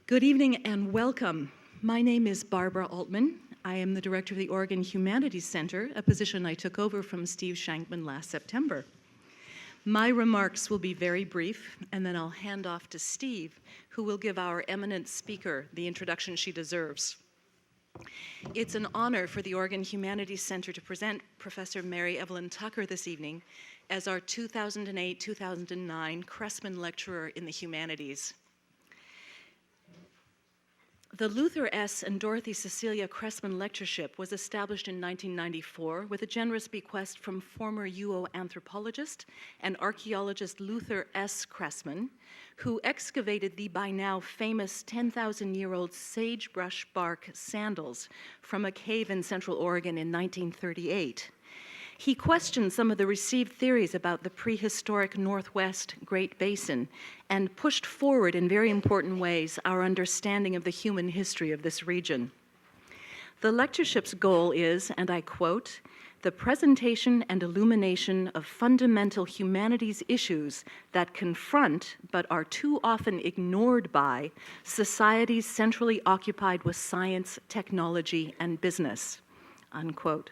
Good evening and welcome. My name is Barbara Altman. I am the director of the Oregon Humanities Center, a position I took over from Steve Shankman last September. My remarks will be very brief, and then I'll hand off to Steve, who will give our eminent speaker the introduction she deserves. It's an honor for the Oregon Humanities Center to present Professor Mary Evelyn Tucker this evening as our 2008-2009 Cressman Lecturer in the Humanities. The Luther S. and Dorothy Cecilia Cressman Lectureship was established in 1994 with a generous bequest from former UO anthropologist and archaeologist Luther S. Cressman, who excavated the by now famous 10,000-year-old sagebrush bark sandals from a cave in Central Oregon in 1938. He questioned some of the received theories about the prehistoric Northwest Great Basin and pushed forward in very important ways our understanding of the human history of this region. The lectureship's goal is, and I quote, "the presentation and illumination of fundamental humanities issues that confront, but are too often ignored by, societies centrally occupied with science, technology, and business," unquote.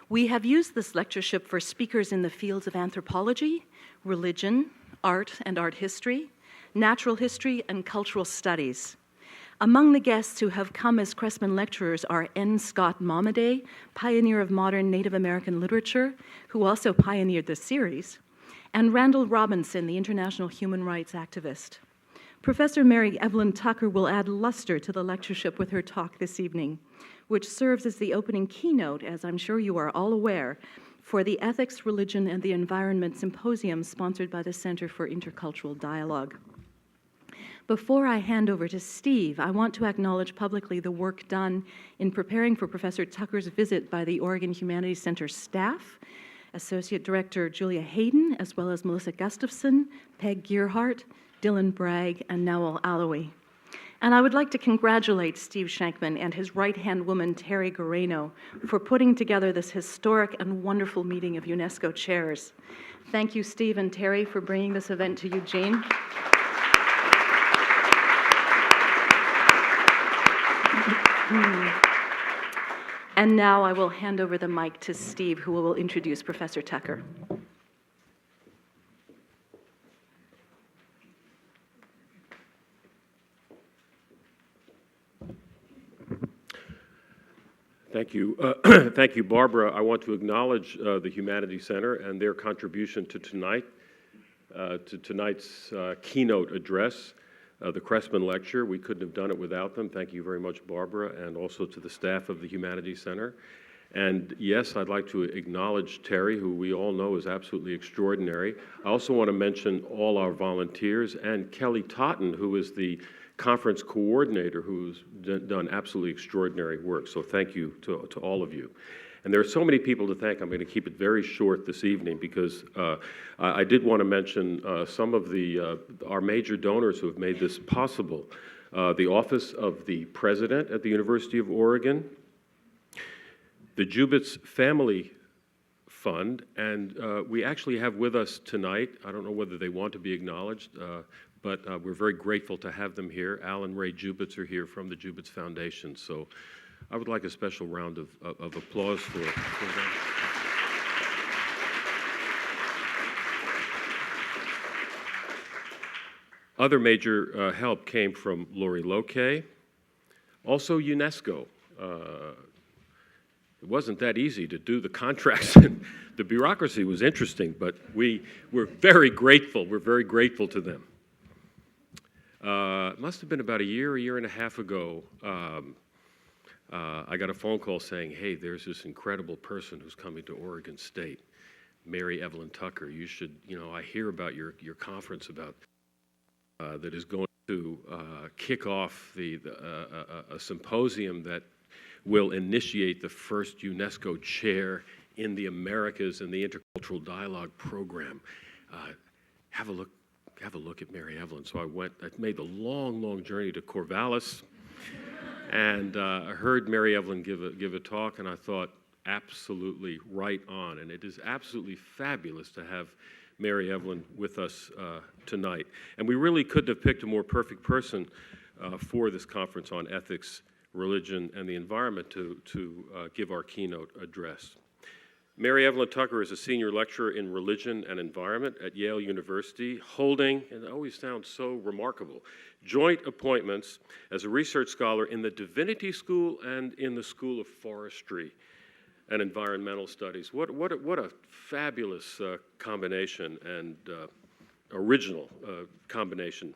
We have used this lectureship for speakers in the fields of anthropology, religion, art and art history, natural history, and cultural studies. Among the guests who have come as Cressman lecturers are N. Scott Momaday, pioneer of modern Native American literature, who also pioneered the series, and Randall Robinson, the international human rights activist. Professor Mary Evelyn Tucker will add luster to the lectureship with her talk this evening, which serves as the opening keynote, as I'm sure you are all aware, for the Ethics, Religion, and the Environment Symposium sponsored by the Center for Intercultural Dialogue. Before I hand over to Steve, I want to acknowledge publicly the work done in preparing for Professor Tucker's visit by the Oregon Humanities Center staff, Associate Director Julia Hayden, as well as Melissa Gustafson, Peg Gearhart, Dylan Bragg, and Noel Allowy. And I would like to congratulate Steve Shankman and his right-hand woman, Terry Guareno, for putting together this historic and wonderful meeting of UNESCO chairs. Thank you, Steve and Terry, for bringing this event to Eugene. And now I will hand over the mic to Steve, who will introduce Professor Tucker. Thank you. Thank you, Barbara. I want to acknowledge the Humanities Center and their contribution to tonight's keynote address, the Cressman Lecture. We couldn't have done it without them. Thank you very much, Barbara, and also to the staff of the Humanities Center. And yes, I'd like to acknowledge Terry, who we all know is absolutely extraordinary. I also want to mention all our volunteers and Kelly Totten, who is the conference coordinator, who's done absolutely extraordinary work. So thank you to all of you. And there are so many people to thank. I'm going to keep it very short this evening because I did want to mention some of our major donors who have made this possible. The Office of the President at the University of Oregon, the Jubitz Family Fund, and we actually have with us tonight, I don't know whether they want to be acknowledged, but we're very grateful to have them here. Al and Ray Jubitz are here from the Jubitz Foundation, so I would like a special round of applause for them. Other major help came from Lori Loke, also UNESCO. It wasn't that easy to do the contracts. The bureaucracy was interesting, but we're very grateful. We're very grateful to them. It must have been about a year and a half ago, I got a phone call saying, hey, there's this incredible person who's coming to Oregon State, Mary Evelyn Tucker. You should, I hear about your conference about that is going to kick off a symposium that will initiate the first UNESCO chair in the Americas in the Intercultural Dialogue program. Have a look at Mary Evelyn. So I made the long journey to Corvallis, and I heard Mary Evelyn give a talk, and I thought, absolutely right on. And it is absolutely fabulous to have Mary Evelyn with us tonight. And we really couldn't have picked a more perfect person for this conference on ethics, religion, and the environment to give our keynote address. Mary Evelyn Tucker is a senior lecturer in religion and environment at Yale University, holding, and it always sounds so remarkable, joint appointments as a research scholar in the Divinity School and in the School of Forestry and Environmental Studies. What a fabulous combination and original combination.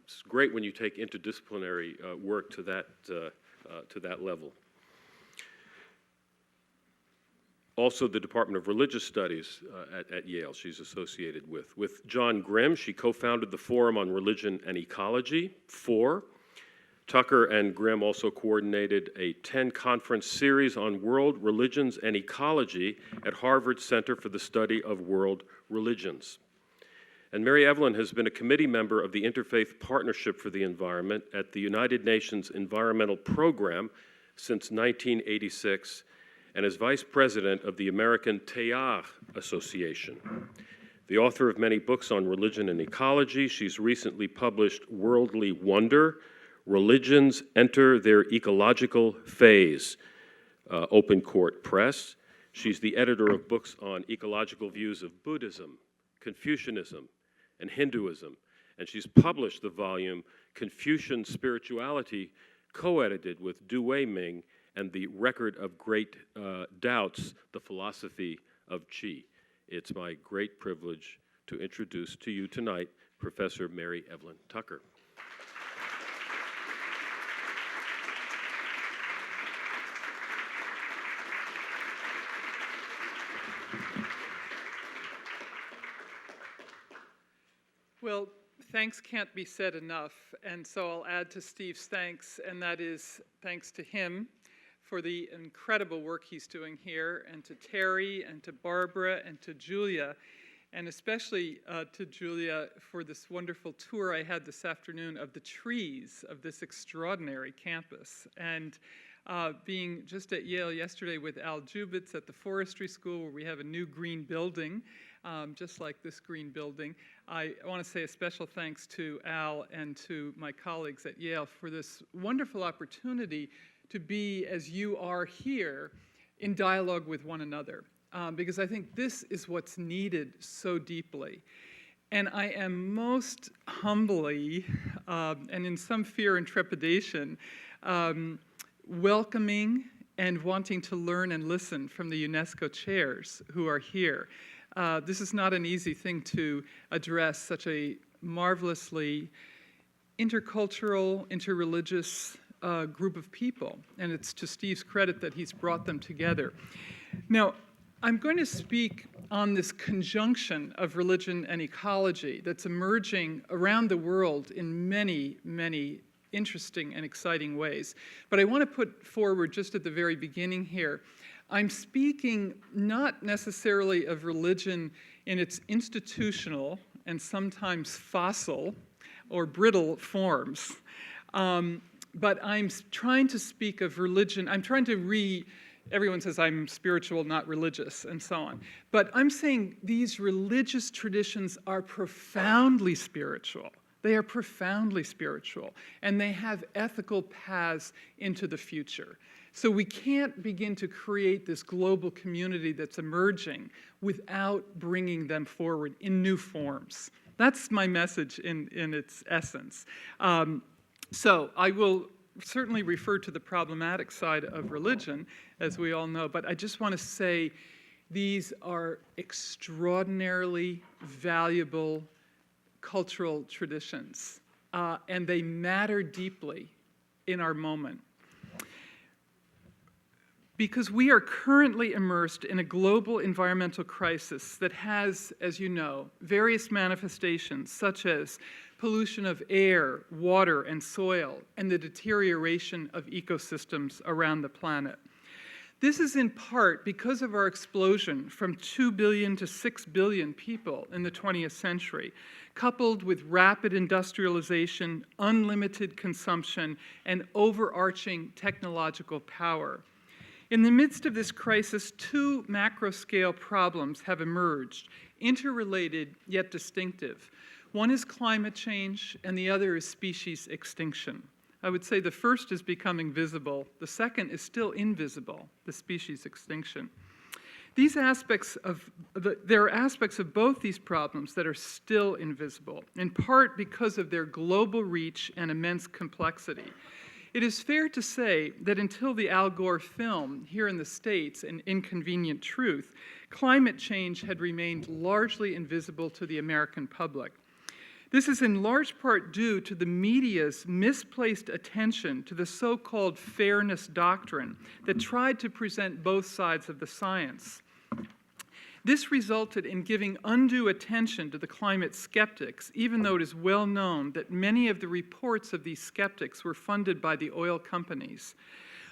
It's great when you take interdisciplinary work to that level. Also, the Department of Religious Studies at Yale, she's associated with. With John Grimm, she co-founded the Forum on Religion and Ecology, FOR. Tucker and Grimm also coordinated a 10-conference series on world religions and ecology at Harvard Center for the Study of World Religions. And Mary Evelyn has been a committee member of the Interfaith Partnership for the Environment at the United Nations Environmental Program since 1986, and is vice president of the American Teilhard Association. The author of many books on religion and ecology, she's recently published Worldly Wonder, Religions Enter Their Ecological Phase, Open Court Press. She's the editor of books on ecological views of Buddhism, Confucianism, and Hinduism, and she's published the volume Confucian Spirituality, co-edited with Du Wei Ming, and the Record of Great Doubts, the Philosophy of Qi. It's my great privilege to introduce to you tonight Professor Mary Evelyn Tucker. Well, thanks can't be said enough, and so I'll add to Steve's thanks, and that is thanks to him for the incredible work he's doing here, and to Terry, and to Barbara, and to Julia, and especially to Julia for this wonderful tour I had this afternoon of the trees of this extraordinary campus. And being just at Yale yesterday with Al Jubitz at the Forestry School, where we have a new green building, just like this green building. I want to say a special thanks to Al and to my colleagues at Yale for this wonderful opportunity to be, as you are here, in dialogue with one another, because I think this is what's needed so deeply. And I am most humbly, and in some fear and trepidation, welcoming and wanting to learn and listen from the UNESCO chairs who are here. This is not an easy thing to address such a marvelously intercultural, interreligious group of people, and it's to Steve's credit that he's brought them together. Now, I'm going to speak on this conjunction of religion and ecology that's emerging around the world in many, many interesting and exciting ways. But I want to put forward just at the very beginning here, I'm speaking not necessarily of religion in its institutional and sometimes fossil or brittle forms, but I'm trying to speak of religion. I'm trying to everyone says I'm spiritual, not religious, and so on. But I'm saying these religious traditions are profoundly spiritual. They are profoundly spiritual, and they have ethical paths into the future. So we can't begin to create this global community that's emerging without bringing them forward in new forms. That's my message in its essence. So I will certainly refer to the problematic side of religion, as we all know, but I just want to say these are extraordinarily valuable cultural traditions, and they matter deeply in our moment. Because we are currently immersed in a global environmental crisis that has, as you know, various manifestations such as pollution of air, water, and soil, and the deterioration of ecosystems around the planet. This is in part because of our explosion from 2 billion to 6 billion people in the 20th century, coupled with rapid industrialization, unlimited consumption, and overarching technological power. In the midst of this crisis, two macro-scale problems have emerged, interrelated yet distinctive. One is climate change, and the other is species extinction. I would say the first is becoming visible. The second is still invisible, the species extinction. There are aspects of both these problems that are still invisible, in part because of their global reach and immense complexity. It is fair to say that until the Al Gore film here in the States, An Inconvenient Truth, climate change had remained largely invisible to the American public. This is in large part due to the media's misplaced attention to the so-called fairness doctrine that tried to present both sides of the science. This resulted in giving undue attention to the climate skeptics, even though it is well known that many of the reports of these skeptics were funded by the oil companies.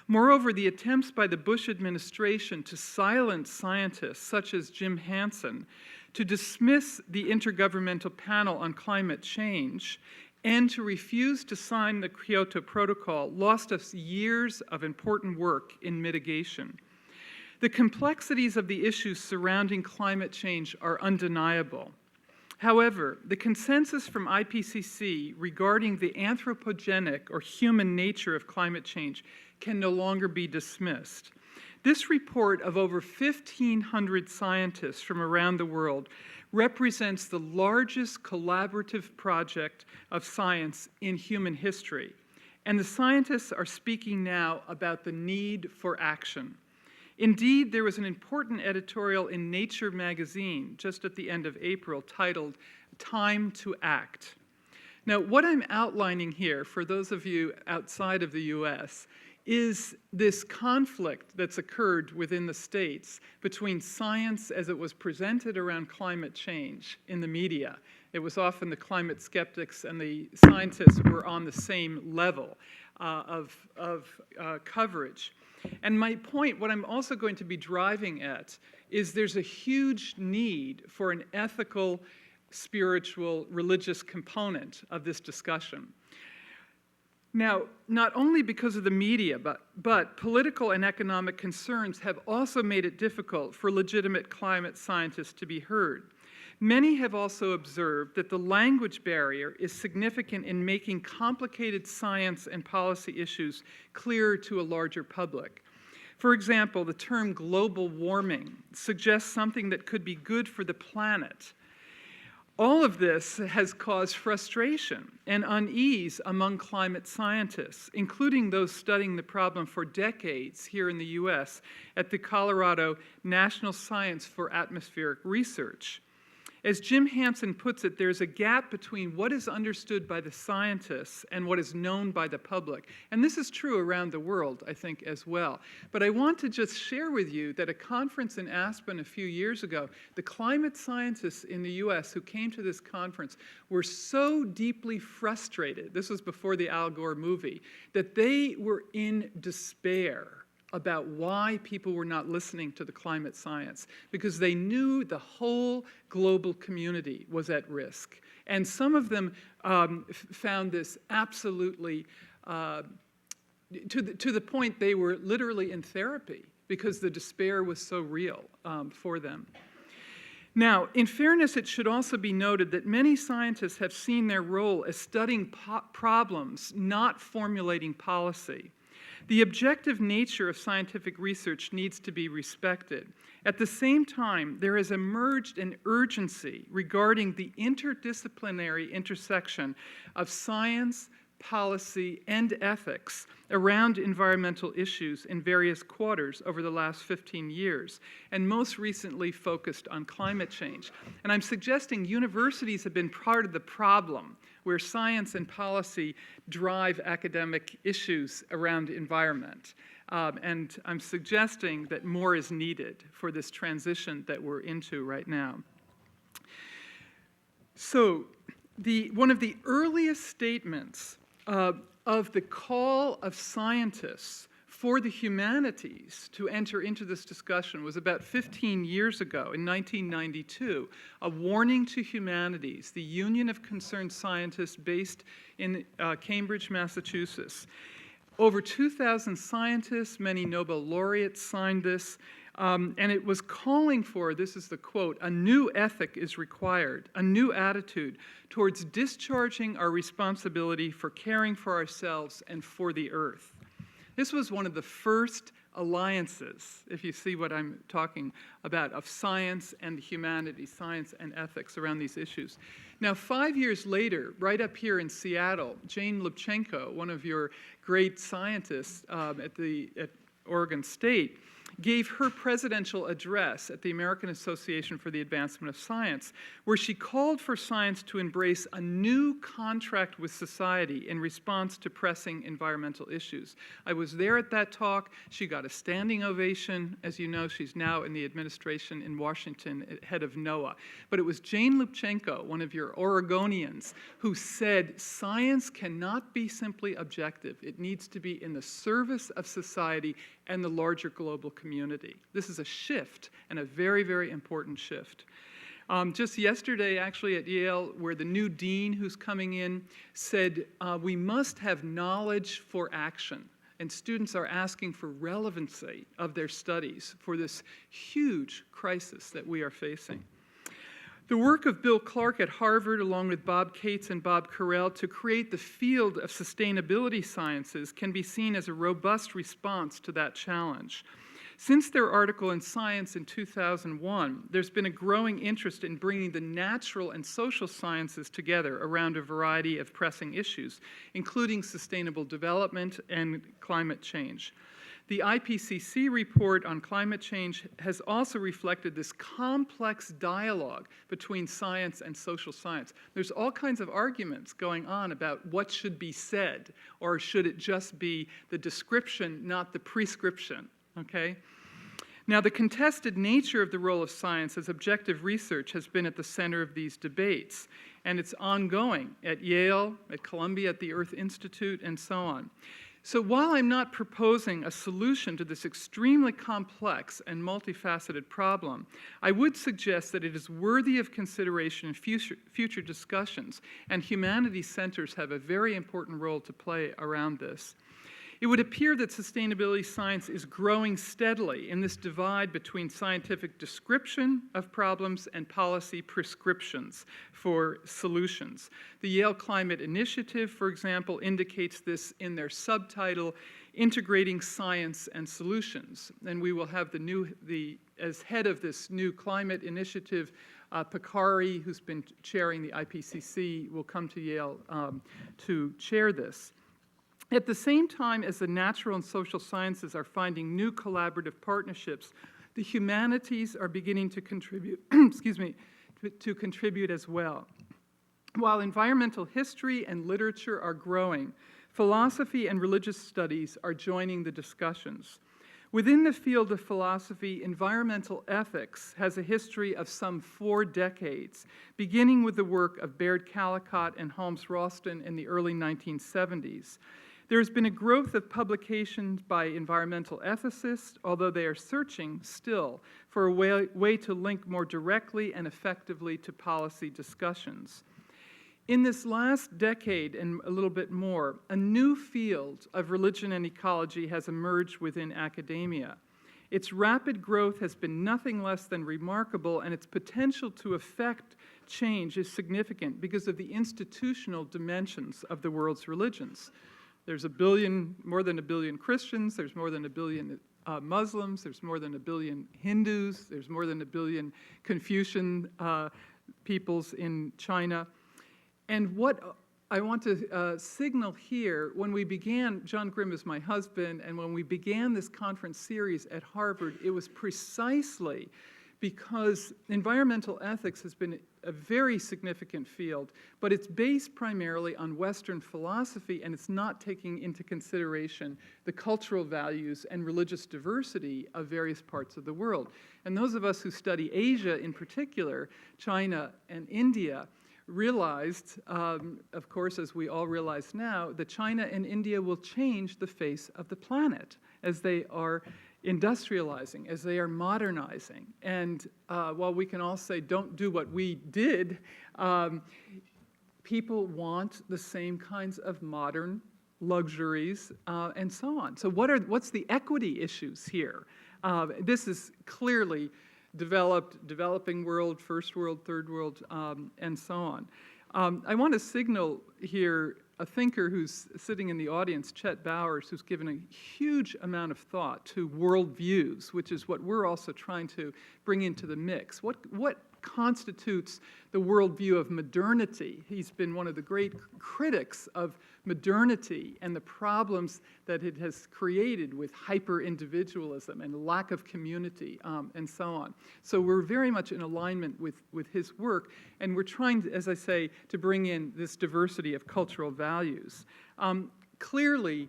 Moreover, the attempts by the Bush administration to silence scientists such as Jim Hansen, to dismiss the Intergovernmental Panel on Climate Change, and to refuse to sign the Kyoto Protocol lost us years of important work in mitigation. The complexities of the issues surrounding climate change are undeniable. However, the consensus from IPCC regarding the anthropogenic or human nature of climate change can no longer be dismissed. This report of over 1,500 scientists from around the world represents the largest collaborative project of science in human history. And the scientists are speaking now about the need for action. Indeed, there was an important editorial in Nature magazine just at the end of April titled, "Time to Act." Now, what I'm outlining here, for those of you outside of the US, is this conflict that's occurred within the states between science as it was presented around climate change in the media. It was often the climate skeptics and the scientists were on the same level of coverage. And my point, what I'm also going to be driving at, is there's a huge need for an ethical, spiritual, religious component of this discussion. Now, not only because of the media, but political and economic concerns have also made it difficult for legitimate climate scientists to be heard. Many have also observed that the language barrier is significant in making complicated science and policy issues clearer to a larger public. For example, the term global warming suggests something that could be good for the planet. All of this has caused frustration and unease among climate scientists, including those studying the problem for decades here in the US at the Colorado National Science for Atmospheric Research. As Jim Hansen puts it, there's a gap between what is understood by the scientists and what is known by the public. And this is true around the world, I think, as well. But I want to just share with you that at a conference in Aspen a few years ago, the climate scientists in the US who came to this conference were so deeply frustrated, this was before the Al Gore movie, that they were in despair about why people were not listening to the climate science, because they knew the whole global community was at risk. And some of them found this absolutely, to the point they were literally in therapy because the despair was so real for them. Now, in fairness, it should also be noted that many scientists have seen their role as studying problems, not formulating policy. The objective nature of scientific research needs to be respected. At the same time, there has emerged an urgency regarding the interdisciplinary intersection of science, policy, and ethics around environmental issues in various quarters over the last 15 years, and most recently focused on climate change. And I'm suggesting universities have been part of the problem, where science and policy drive academic issues around environment. And I'm suggesting that more is needed for this transition that we're into right now. So one of the earliest statements of the call of scientists for the humanities to enter into this discussion was about 15 years ago, in 1992, a warning to humanities, the Union of Concerned Scientists based in Cambridge, Massachusetts. Over 2,000 scientists, many Nobel laureates signed this. And it was calling for, this is the quote, "a new ethic is required, a new attitude towards discharging our responsibility for caring for ourselves and for the earth." This was one of the first alliances, if you see what I'm talking about, of science and the humanities, science and ethics around these issues. Now, 5 years later, right up here in Seattle, Jane Lubchenco, one of your great scientists at Oregon State, gave her presidential address at the American Association for the Advancement of Science, where she called for science to embrace a new contract with society in response to pressing environmental issues. I was there at that talk. She got a standing ovation. As you know, she's now in the administration in Washington, head of NOAA. But it was Jane Lubchenco, one of your Oregonians, who said science cannot be simply objective. It needs to be in the service of society and the larger global community. This is a shift, and a very, very important shift. Just yesterday, actually, at Yale, where the new dean who's coming in said, we must have knowledge for action. And students are asking for relevancy of their studies for this huge crisis that we are facing. The work of Bill Clark at Harvard, along with Bob Cates and Bob Carell, to create the field of sustainability sciences can be seen as a robust response to that challenge. Since their article in Science in 2001, there's been a growing interest in bringing the natural and social sciences together around a variety of pressing issues, including sustainable development and climate change. The IPCC report on climate change has also reflected this complex dialogue between science and social science. There's all kinds of arguments going on about what should be said, or should it just be the description, not the prescription, okay? Now, the contested nature of the role of science as objective research has been at the center of these debates, and it's ongoing at Yale, at Columbia, at the Earth Institute, and so on. So while I'm not proposing a solution to this extremely complex and multifaceted problem, I would suggest that it is worthy of consideration in future discussions, and humanities centers have a very important role to play around this. It would appear that sustainability science is growing steadily in this divide between scientific description of problems and policy prescriptions for solutions. The Yale Climate Initiative, for example, indicates this in their subtitle, Integrating Science and Solutions. And we will have as head of this new climate initiative, Picari, who's been chairing the IPCC, will come to Yale to chair this. At the same time as the natural and social sciences are finding new collaborative partnerships, the humanities are beginning to contribute, to contribute as well. While environmental history and literature are growing, philosophy and religious studies are joining the discussions. Within the field of philosophy, environmental ethics has a history of some 4 decades, beginning with the work of Baird Callicott and Holmes Ralston in the early 1970s. There has been a growth of publications by environmental ethicists, although they are searching still for a way to link more directly and effectively to policy discussions. In this last decade and a little bit more, a new field of religion and ecology has emerged within academia. Its rapid growth has been nothing less than remarkable, and its potential to affect change is significant because of the institutional dimensions of the world's religions. There's more than a billion Christians, there's more than a billion Muslims, there's more than a billion Hindus, there's more than a billion Confucian peoples in China. And what I want to signal here, when we began, John Grimm is my husband, and when we began this conference series at Harvard, it was precisely because environmental ethics has been a very significant field, but it's based primarily on Western philosophy, and it's not taking into consideration the cultural values and religious diversity of various parts of the world. And those of us who study Asia in particular, China and India, realized, of course, as we all realize now, that China and India will change the face of the planet as they are industrializing, as they are modernizing. And while we can all say, don't do what we did, people want the same kinds of modern luxuries and so on. So what's the equity issues here? This is clearly developing world, first world, third world, and so on. I want to signal here a thinker who's sitting in the audience, Chet Bowers, who's given a huge amount of thought to worldviews, which is what we're also trying to bring into the mix. What constitutes the worldview of modernity? He's been one of the great critics of modernity and the problems that it has created with hyper-individualism and lack of community, and so on. So we're very much in alignment with his work, and we're trying, to, as I say, to bring in this diversity of cultural values. Clearly,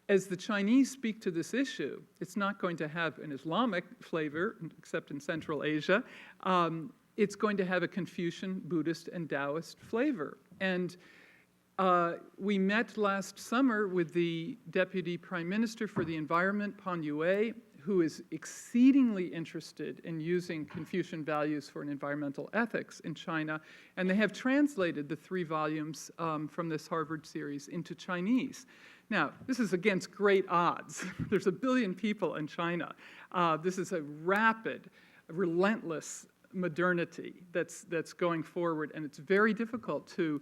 as the Chinese speak to this issue, it's not going to have an Islamic flavor, except in Central Asia. It's going to have a Confucian, Buddhist, and Taoist flavor. And we met last summer with the Deputy Prime Minister for the Environment, Pan Yue, who is exceedingly interested in using Confucian values for an environmental ethics in China. And they have translated the 3 volumes from this Harvard series into Chinese. Now, this is against great odds. There's 1 billion people in China. This is a rapid, relentless modernity that's going forward, and it's very difficult to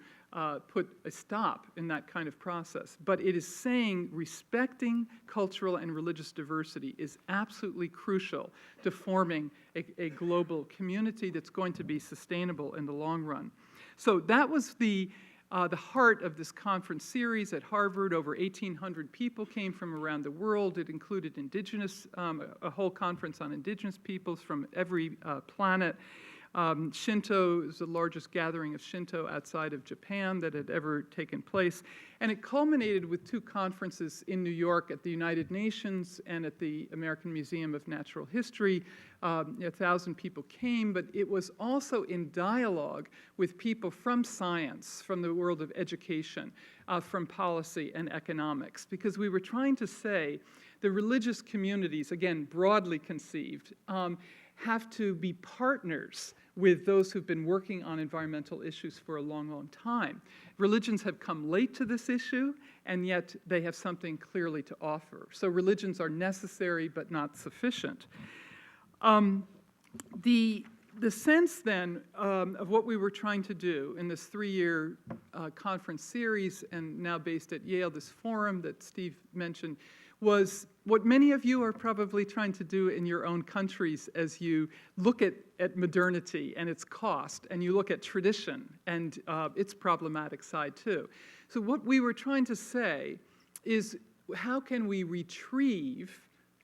put a stop in that kind of process. But it is saying respecting cultural and religious diversity is absolutely crucial to forming a global community that's going to be sustainable in the long run. So that was the heart of this conference series at Harvard. Over 1,800 people came from around the world. It included indigenous, a whole conference on indigenous peoples from every planet. Shinto is the largest gathering of Shinto outside of Japan that had ever taken place. And it culminated with 2 conferences in New York at the United Nations and at the American Museum of Natural History. 1,000 people came, but it was also in dialogue with people from science, from the world of education, from policy and economics, because we were trying to say the religious communities, again, broadly conceived, have to be partners with those who've been working on environmental issues for a long, long time. Religions have come late to this issue, and yet they have something clearly to offer. So religions are necessary but not sufficient. The sense then of what we were trying to do in this 3-year conference series, and now based at Yale, this forum that Steve mentioned, was what many of you are probably trying to do in your own countries as you look at modernity and its cost, and you look at tradition and its problematic side too. So what we were trying to say is, how can we retrieve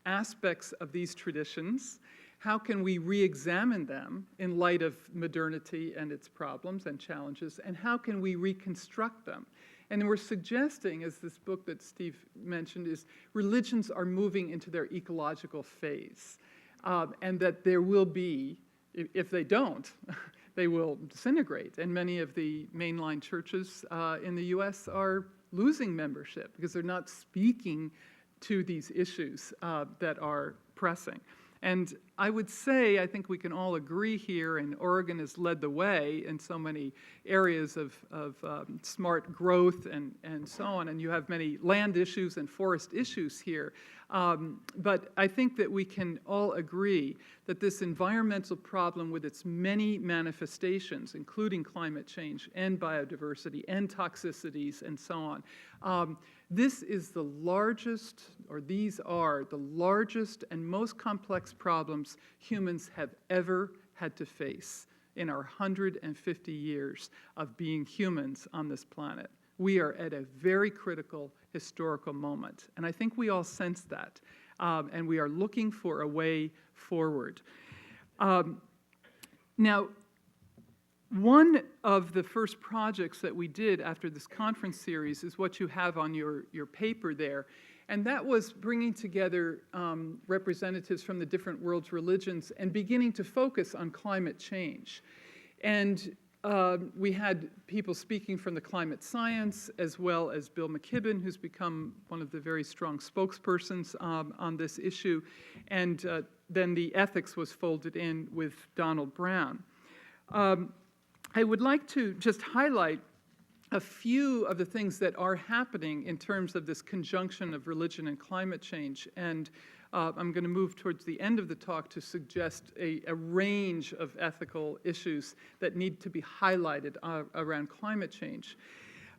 aspects of these traditions? How can we re-examine them in light of modernity and its problems and challenges? And how can we reconstruct them? And we're suggesting, as this book that Steve mentioned, is religions are moving into their ecological phase. And that there will be, if they don't, they will disintegrate. And many of the mainline churches in the US are losing membership because they're not speaking to these issues that are pressing. And I would say, I think we can all agree here, and Oregon has led the way in so many areas of smart growth and so on, and you have many land issues and forest issues here. But I think that we can all agree that this environmental problem with its many manifestations, including climate change and biodiversity and toxicities and so on, this is the largest, or these are the largest and most complex problems humans have ever had to face in our 150 years of being humans on this planet. We are at a very critical historical moment, and I think we all sense that, and we are looking for a way forward. Now, one of the first projects that we did after this conference series is what you have on your paper there, and that was bringing together representatives from the different world's religions and beginning to focus on climate change. And we had people speaking from the climate science, as well as Bill McKibben, who's become one of the very strong spokespersons on this issue, and then the ethics was folded in with Donald Brown. I would like to just highlight a few of the things that are happening in terms of this conjunction of religion and climate change. And I'm going to move towards the end of the talk to suggest a range of ethical issues that need to be highlighted around climate change.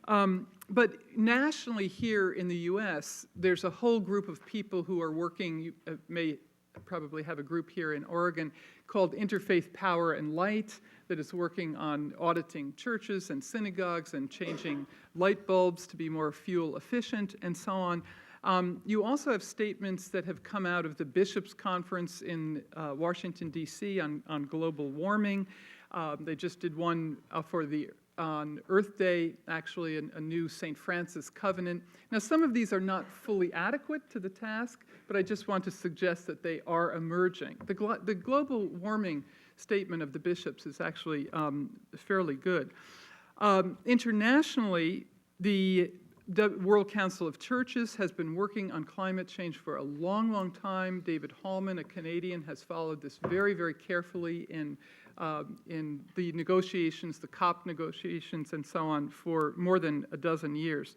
But nationally here in the US, there's a whole group of people who are working, you may probably have a group here in Oregon called Interfaith Power and Light that is working on auditing churches and synagogues and changing light bulbs to be more fuel efficient and so on. You also have statements that have come out of the Bishops' Conference in Washington, D.C. on global warming. They just did one on Earth Day, actually, a new St. Francis covenant. Now, some of these are not fully adequate to the task, but I just want to suggest that they are emerging. The global warming statement of the bishops is actually fairly good. Internationally, the World Council of Churches has been working on climate change for a long, long time. David Hallman, a Canadian, has followed this very, very carefully in the negotiations, the COP negotiations, and so on for more than a dozen years.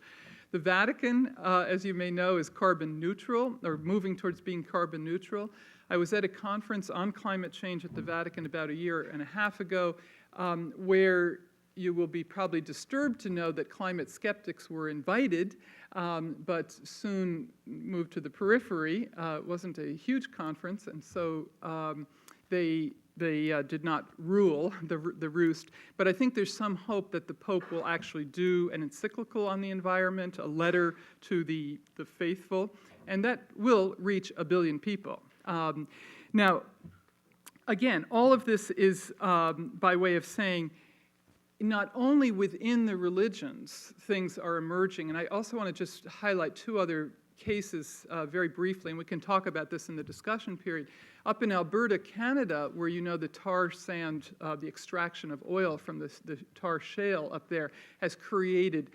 The Vatican, as you may know, is carbon neutral, or moving towards being carbon neutral. I was at a conference on climate change at the Vatican about a year and a half ago, where you will be probably disturbed to know that climate skeptics were invited, but soon moved to the periphery. It wasn't a huge conference, and so they did not rule the roost. But I think there's some hope that the Pope will actually do an encyclical on the environment, a letter to the faithful, and that will reach 1 billion people. Now, again, all of this is by way of saying not only within the religions things are emerging, and I also want to just highlight two other cases very briefly, and we can talk about this in the discussion period. Up in Alberta, Canada, where you know the tar sand, the extraction of oil from the tar shale up there has created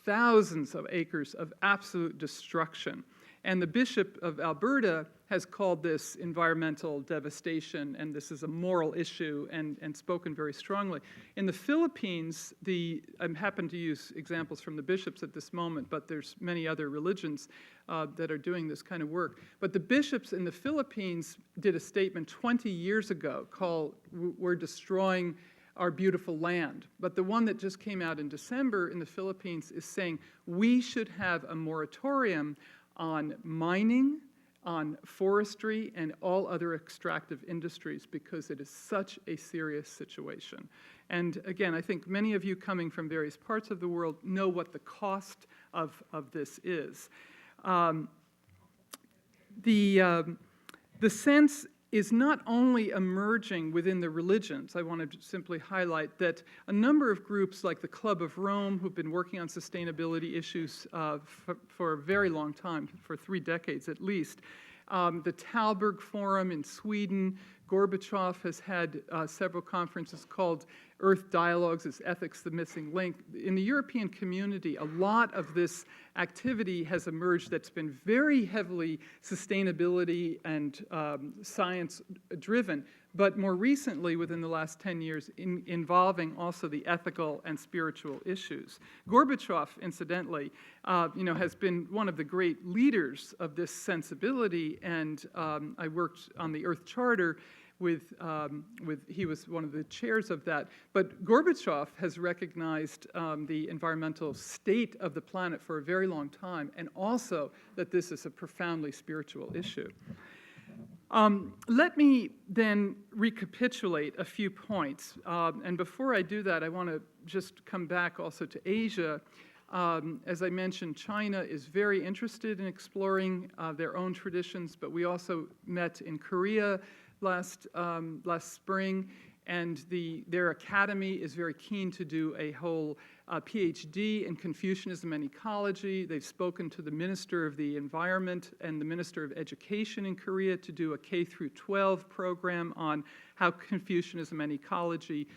thousands of acres of absolute destruction. And the Bishop of Alberta has called this environmental devastation, and this is a moral issue, and spoken very strongly. In the Philippines, I happen to use examples from the bishops at this moment, but there's many other religions that are doing this kind of work. But the bishops in the Philippines did a statement 20 years ago called, "We're destroying our beautiful land." But the one that just came out in December in the Philippines is saying we should have a moratorium on mining, on forestry, and all other extractive industries because it is such a serious situation. And again, I think many of you coming from various parts of the world know what the cost of this is. The sense is not only emerging within the religions. I want to simply highlight that a number of groups like the Club of Rome, who've been working on sustainability issues for a very long time, for 3 decades at least, the Talberg Forum in Sweden, Gorbachev has had several conferences called Earth Dialogues, is Ethics the Missing Link. In the European community, a lot of this activity has emerged that's been very heavily sustainability and science-driven, but more recently, within the last 10 years, involving also the ethical and spiritual issues. Gorbachev, incidentally, has been one of the great leaders of this sensibility, and I worked on the Earth Charter he was one of the chairs of that. But Gorbachev has recognized the environmental state of the planet for a very long time, and also that this is a profoundly spiritual issue. Let me then recapitulate a few points. And before I do that, I want to just come back also to Asia. As I mentioned, China is very interested in exploring their own traditions, but we also met in Korea last spring, and their academy is very keen to do a whole PhD in Confucianism and ecology. They've spoken to the Minister of the Environment and the Minister of Education in Korea to do a K-12 program on how Confucianism and ecology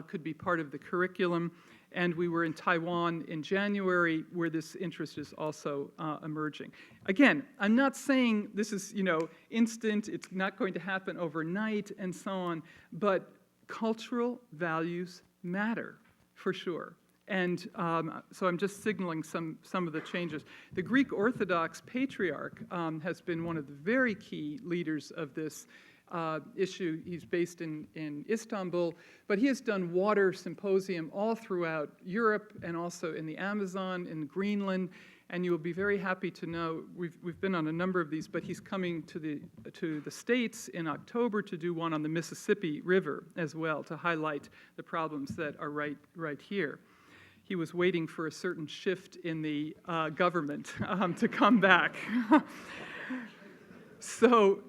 could be part of the curriculum. And we were in Taiwan in January, where this interest is also emerging. Again, I'm not saying this is, instant, it's not going to happen overnight, and so on, but cultural values matter, for sure. And so I'm just signaling some of the changes. The Greek Orthodox Patriarch has been one of the very key leaders of this issue. He's based in Istanbul, but he has done water symposium all throughout Europe and also in the Amazon, in Greenland, and you will be very happy to know we've been on a number of these, but he's coming to the States in October to do one on the Mississippi River as well, to highlight the problems that are right here. He was waiting for a certain shift in the government to come back. So,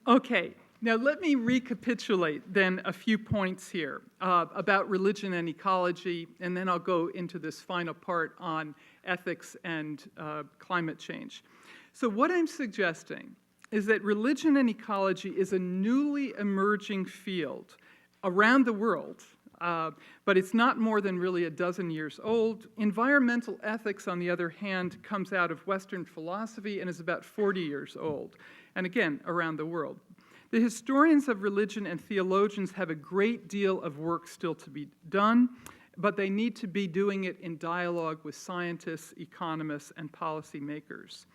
okay, now let me recapitulate then a few points here about religion and ecology, and then I'll go into this final part on ethics and climate change. So what I'm suggesting is that religion and ecology is a newly emerging field around the world, but it's not more than really a dozen years old. Environmental ethics, on the other hand, comes out of Western philosophy and is about 40 years old, and again, around the world. The historians of religion and theologians have a great deal of work still to be done, but they need to be doing it in dialogue with scientists, economists, and policymakers.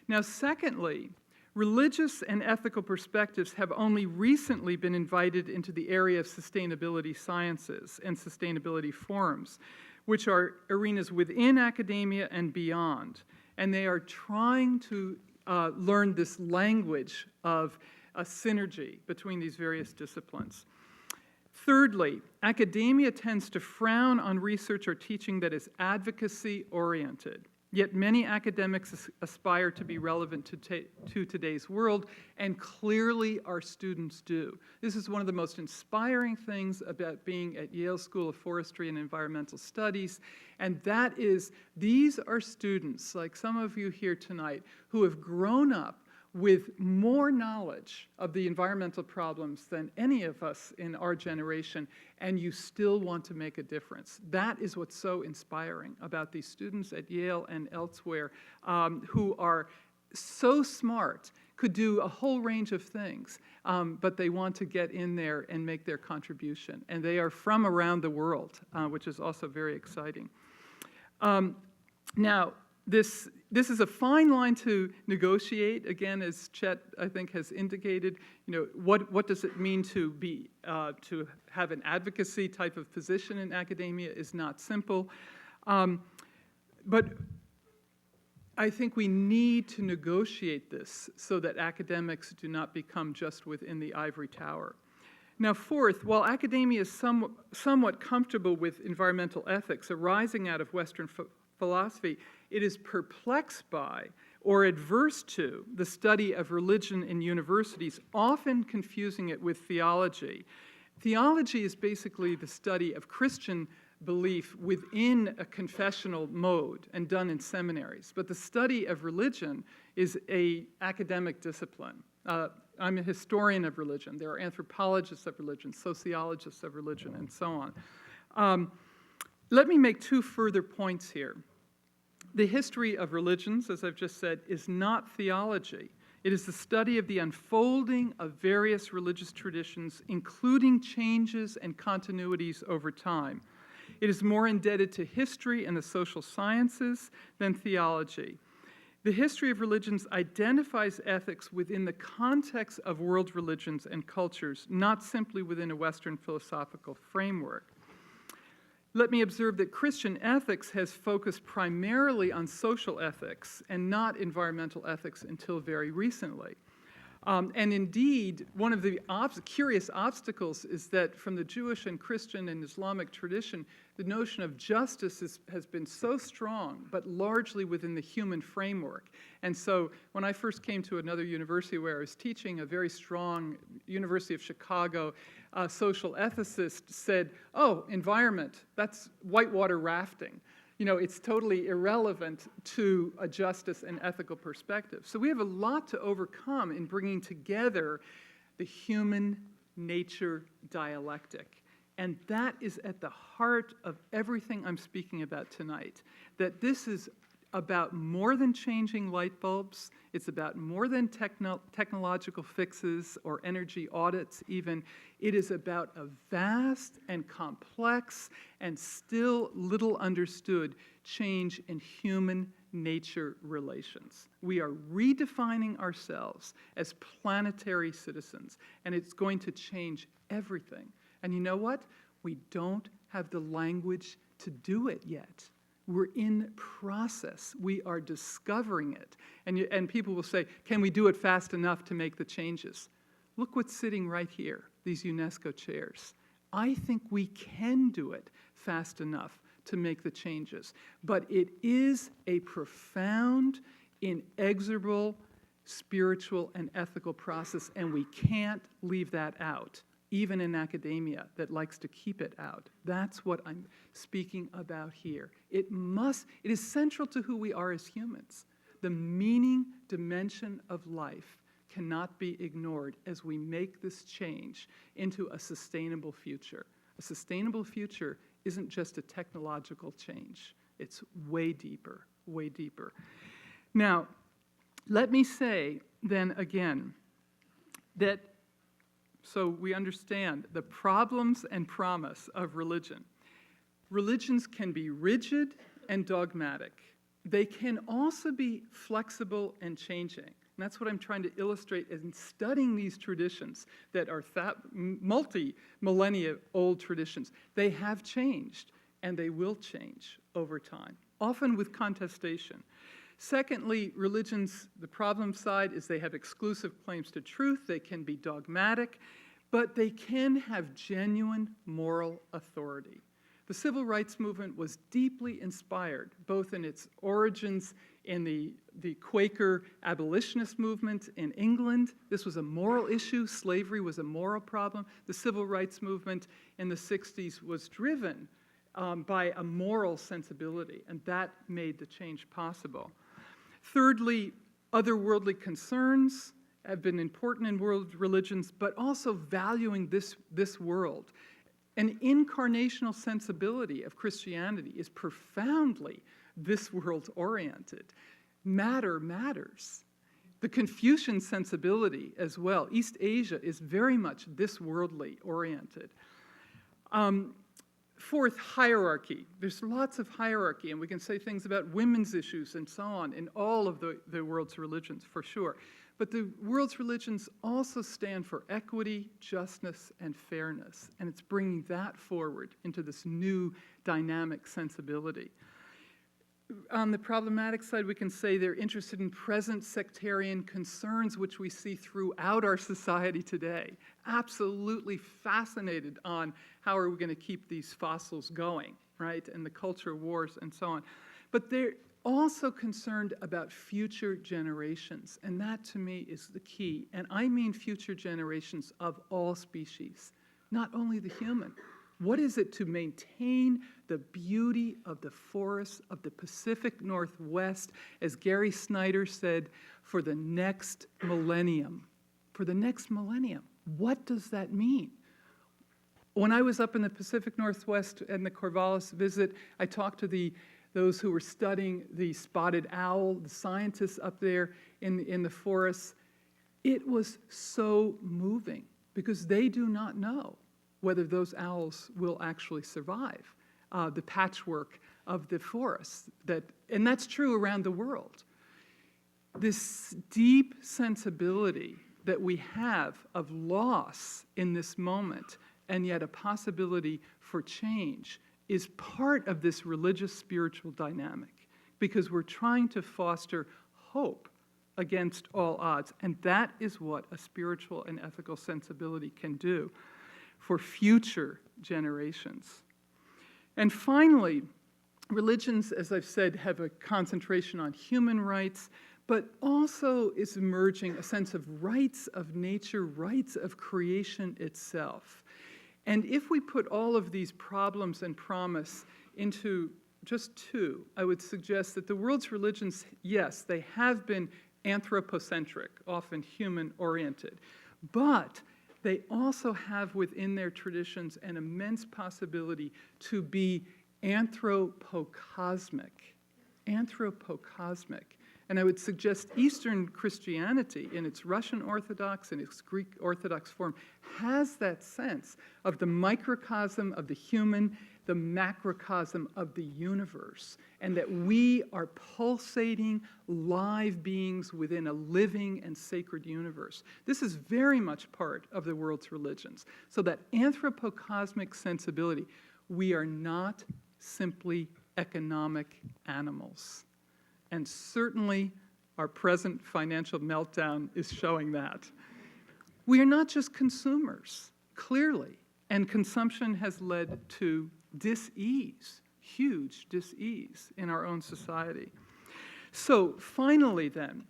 Now, secondly, religious and ethical perspectives have only recently been invited into the area of sustainability sciences and sustainability forums, which are arenas within academia and beyond. And they are trying to learn this language of a synergy between these various disciplines. Thirdly, academia tends to frown on research or teaching that is advocacy-oriented. Yet many academics aspire to be relevant to today's world, and clearly our students do. This is one of the most inspiring things about being at Yale School of Forestry and Environmental Studies, and that is these are students, like some of you here tonight, who have grown up with more knowledge of the environmental problems than any of us in our generation, and you still want to make a difference. That is what's so inspiring about these students at Yale and elsewhere who are so smart, could do a whole range of things, but they want to get in there and make their contribution. And they are from around the world, which is also very exciting. Now, this is a fine line to negotiate. Again, as Chet, I think, has indicated, what does it mean to have an advocacy type of position in academia is not simple. But I think we need to negotiate this so that academics do not become just within the ivory tower. Now, fourth, while academia is somewhat comfortable with environmental ethics arising out of Western philosophy, it is perplexed by or adverse to the study of religion in universities, often confusing it with theology. Theology is basically the study of Christian belief within a confessional mode and done in seminaries. But the study of religion is an academic discipline. I'm a historian of religion. There are anthropologists of religion, sociologists of religion, and so on. Let me make two further points here. The history of religions, as I've just said, is not theology. It is the study of the unfolding of various religious traditions, including changes and continuities over time. It is more indebted to history and the social sciences than theology. The history of religions identifies ethics within the context of world religions and cultures, not simply within a Western philosophical framework. Let me observe that Christian ethics has focused primarily on social ethics and not environmental ethics until very recently. And indeed, one of the curious obstacles is that from the Jewish and Christian and Islamic tradition, the notion of justice has been so strong, but largely within the human framework. And so when I first came to another university where I was teaching, a very strong University of Chicago social ethicist said, oh, environment, that's whitewater rafting. It's totally irrelevant to a justice and ethical perspective. So we have a lot to overcome in bringing together the human nature dialectic. And that is at the heart of everything I'm speaking about tonight. That this is about more than changing light bulbs. It's about more than technological fixes or energy audits even. It is about a vast and complex and still little understood change in human-nature relations. We are redefining ourselves as planetary citizens, and it's going to change everything. And you know what? We don't have the language to do it yet. We're in process. We are discovering it. And people will say, can we do it fast enough to make the changes? Look what's sitting right here, these UNESCO chairs. I think we can do it fast enough to make the changes. But it is a profound, inexorable, spiritual and ethical process, and we can't leave that out, even in academia that likes to keep it out. That's what I'm speaking about here. It is central to who we are as humans. The meaning dimension of life cannot be ignored as we make this change into a sustainable future. A sustainable future isn't just a technological change. It's way deeper, way deeper. Now, let me say then again that so we understand the problems and promise of religion. Religions can be rigid and dogmatic. They can also be flexible and changing. And that's what I'm trying to illustrate in studying these traditions that are multi-millennia old traditions. They have changed, and they will change over time, often with contestation. Secondly, religions, the problem side is they have exclusive claims to truth. They can be dogmatic, but they can have genuine moral authority. The civil rights movement was deeply inspired, both in its origins in the Quaker abolitionist movement in England. This was a moral issue. Slavery was a moral problem. The civil rights movement in the 60s was driven by a moral sensibility, and that made the change possible. Thirdly, otherworldly concerns have been important in world religions, but also valuing this world. An incarnational sensibility of Christianity is profoundly this world-oriented. Matter matters. The Confucian sensibility as well. East Asia is very much this worldly oriented. Fourth, hierarchy. There's lots of hierarchy, and we can say things about women's issues and so on in all of the world's religions, for sure. But the world's religions also stand for equity, justice, and fairness, and it's bringing that forward into this new dynamic sensibility. On the problematic side, we can say they're interested in present sectarian concerns, which we see throughout our society today. Absolutely fascinated on how are we going to keep these fossils going, right? And the culture wars and so on. But they're also concerned about future generations, and that to me is the key. And I mean future generations of all species, not only the human. What is it to maintain the beauty of the forests of the Pacific Northwest, as Gary Snyder said, for the next millennium? For the next millennium. What does that mean? When I was up in the Pacific Northwest and the Corvallis visit, I talked to those who were studying the spotted owl, the scientists up there in the forests. It was so moving because they do not know whether those owls will actually survive the patchwork of the forests. And that's true around the world. This deep sensibility that we have of loss in this moment, and yet a possibility for change, is part of this religious spiritual dynamic, because we're trying to foster hope against all odds, and that is what a spiritual and ethical sensibility can do for future generations. And finally, religions, as I've said, have a concentration on human rights, but also is emerging a sense of rights of nature, rights of creation itself. And if we put all of these problems and promise into just two, I would suggest that the world's religions, yes, they have been anthropocentric, often human-oriented, but they also have within their traditions an immense possibility to be anthropocosmic. anthropocosmic. And I would suggest Eastern Christianity, in its Russian Orthodox and its Greek Orthodox form, has that sense of the microcosm of the human, the macrocosm of the universe, and that we are pulsating live beings within a living and sacred universe. This is very much part of the world's religions. So that anthropocosmic sensibility, we are not simply economic animals. And certainly our present financial meltdown is showing that. We are not just consumers, clearly, and consumption has led to dis-ease, huge dis-ease in our own society. So finally then,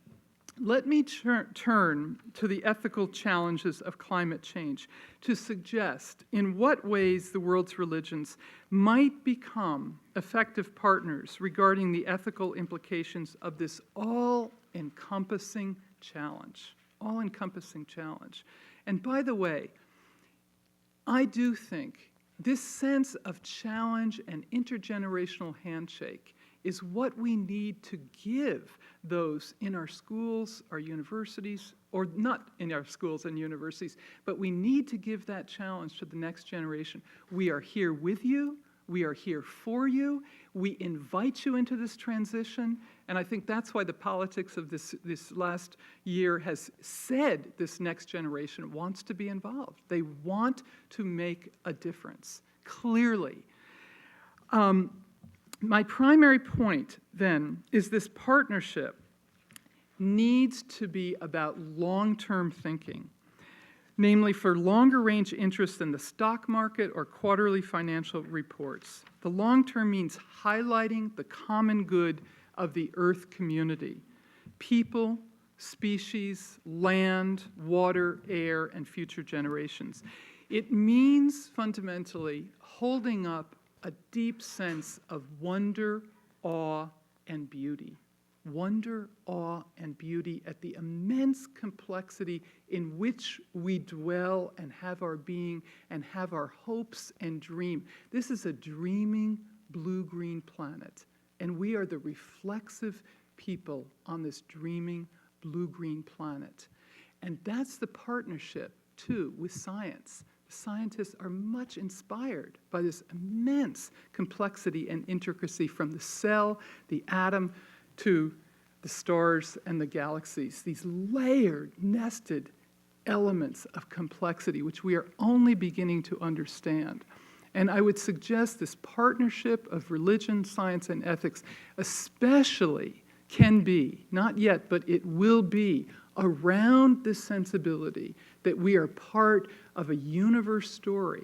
let me turn to the ethical challenges of climate change to suggest in what ways the world's religions might become effective partners regarding the ethical implications of this all-encompassing challenge. All-encompassing challenge. And by the way, I do think this sense of challenge and intergenerational handshake is what we need to give those in our schools, our universities, or not in our schools and universities, but we need to give that challenge to the next generation. We are here with you. We are here for you. We invite you into this transition. And I think that's why the politics of this last year has said this next generation wants to be involved. They want to make a difference, clearly. My primary point, then, is this partnership needs to be about long-term thinking, namely for longer-range interest in the stock market or quarterly financial reports. The long-term means highlighting the common good of the Earth community, people, species, land, water, air, and future generations. It means, fundamentally, holding up a deep sense of wonder, awe, and beauty. Wonder, awe, and beauty at the immense complexity in which we dwell and have our being and have our hopes and dream. This is a dreaming blue-green planet, and we are the reflexive people on this dreaming blue-green planet. And that's the partnership, too, with science. Scientists are much inspired by this immense complexity and intricacy from the cell, the atom, to the stars and the galaxies, these layered, nested elements of complexity which we are only beginning to understand. And I would suggest this partnership of religion, science, and ethics especially can be, not yet, but it will be, around this sensibility that we are part of a universe story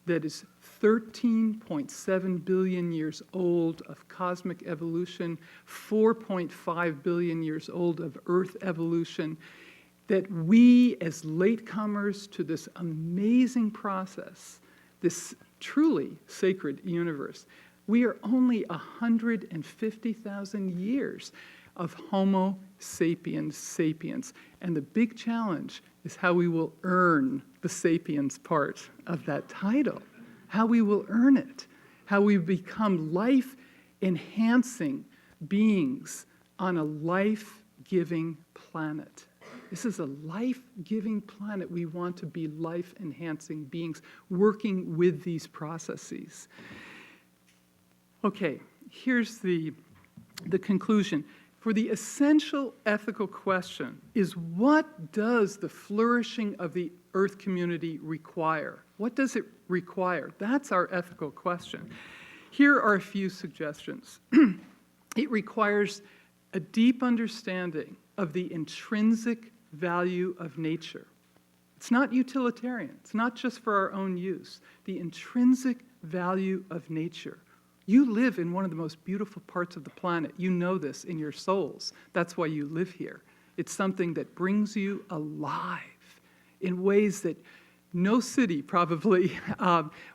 that is 13.7 billion years old of cosmic evolution, 4.5 billion years old of Earth evolution, that we as latecomers to this amazing process, this truly sacred universe, we are only 150,000 years of Homo sapiens sapiens. And the big challenge is how we will earn the sapiens part of that title, how we will earn it, how we become life-enhancing beings on a life-giving planet. This is a life-giving planet. We want to be life-enhancing beings working with these processes. Okay, here's the conclusion. For the essential ethical question is, what does the flourishing of the Earth community require? What does it require? That's our ethical question. Here are a few suggestions. It requires a deep understanding of the intrinsic value of nature. It's not utilitarian. It's not just for our own use. The intrinsic value of nature. You live in one of the most beautiful parts of the planet. You know this in your souls. That's why you live here. It's something that brings you alive in ways that no city probably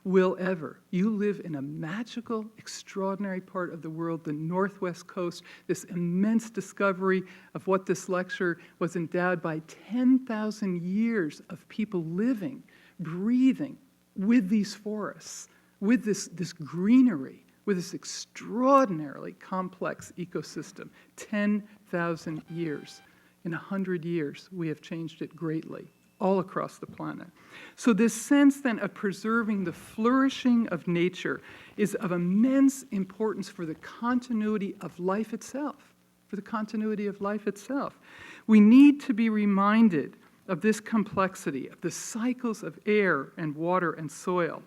will ever. You live in a magical, extraordinary part of the world, the Northwest Coast, this immense discovery of what this lecture was endowed by 10,000 years of people living, breathing with these forests, with this greenery, with this extraordinarily complex ecosystem. 10,000 years. In 100 years, we have changed it greatly, all across the planet. So this sense then of preserving the flourishing of nature is of immense importance for the continuity of life itself, for the continuity of life itself. We need to be reminded of this complexity, of the cycles of air and water and soil.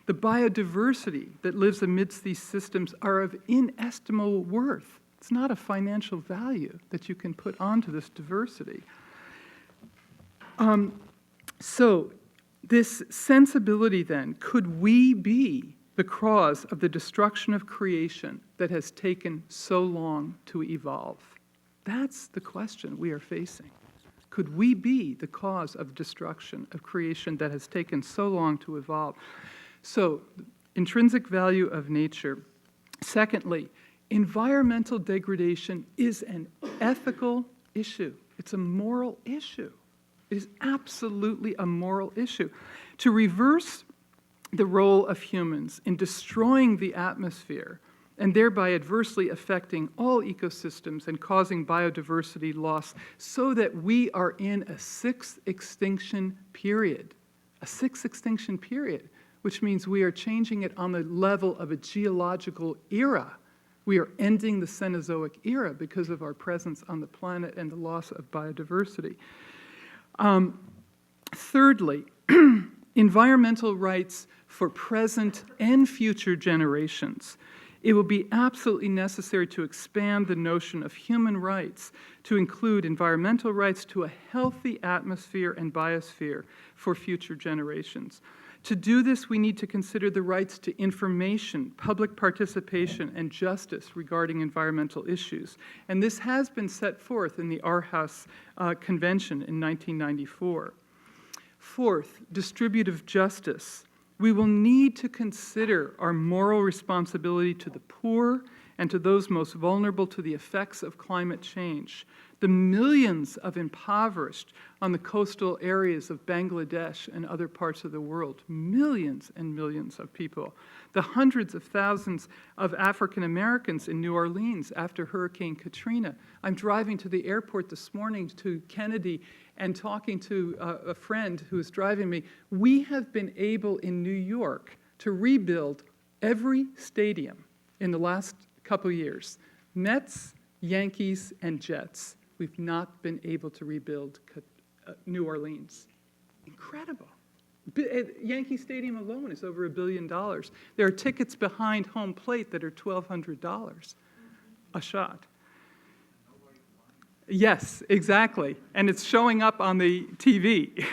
The biodiversity that lives amidst these systems are of inestimable worth. It's not a financial value that you can put onto this diversity. So this sensibility then, could we be the cause of the destruction of creation that has taken so long to evolve? That's the question we are facing. Could we be the cause of destruction of creation that has taken so long to evolve? So, intrinsic value of nature. Secondly, environmental degradation is an ethical issue. It's a moral issue. It is absolutely a moral issue. To reverse the role of humans in destroying the atmosphere and thereby adversely affecting all ecosystems and causing biodiversity loss so that we are in a sixth extinction period. A sixth extinction period, which means we are changing it on the level of a geological era. We are ending the Cenozoic era because of our presence on the planet and the loss of biodiversity. Thirdly, environmental rights for present and future generations. It will be absolutely necessary to expand the notion of human rights to include environmental rights to a healthy atmosphere and biosphere for future generations. To do this, we need to consider the rights to information, public participation, and justice regarding environmental issues. And this has been set forth in the Aarhus Convention in 1994. Fourth, distributive justice. We will need to consider our moral responsibility to the poor and to those most vulnerable to the effects of climate change. The millions of impoverished on the coastal areas of Bangladesh and other parts of the world, millions and millions of people. The hundreds of thousands of African Americans in New Orleans after Hurricane Katrina. I'm driving to the airport this morning to Kennedy and talking to a friend who is driving me. We have been able in New York to rebuild every stadium in the last couple years. Mets, Yankees, and Jets. We've not been able to rebuild New Orleans. Incredible. Yankee Stadium alone is over $1 billion. There are tickets behind home plate that are $1,200 a shot. Yes, exactly. And it's showing up on the TV.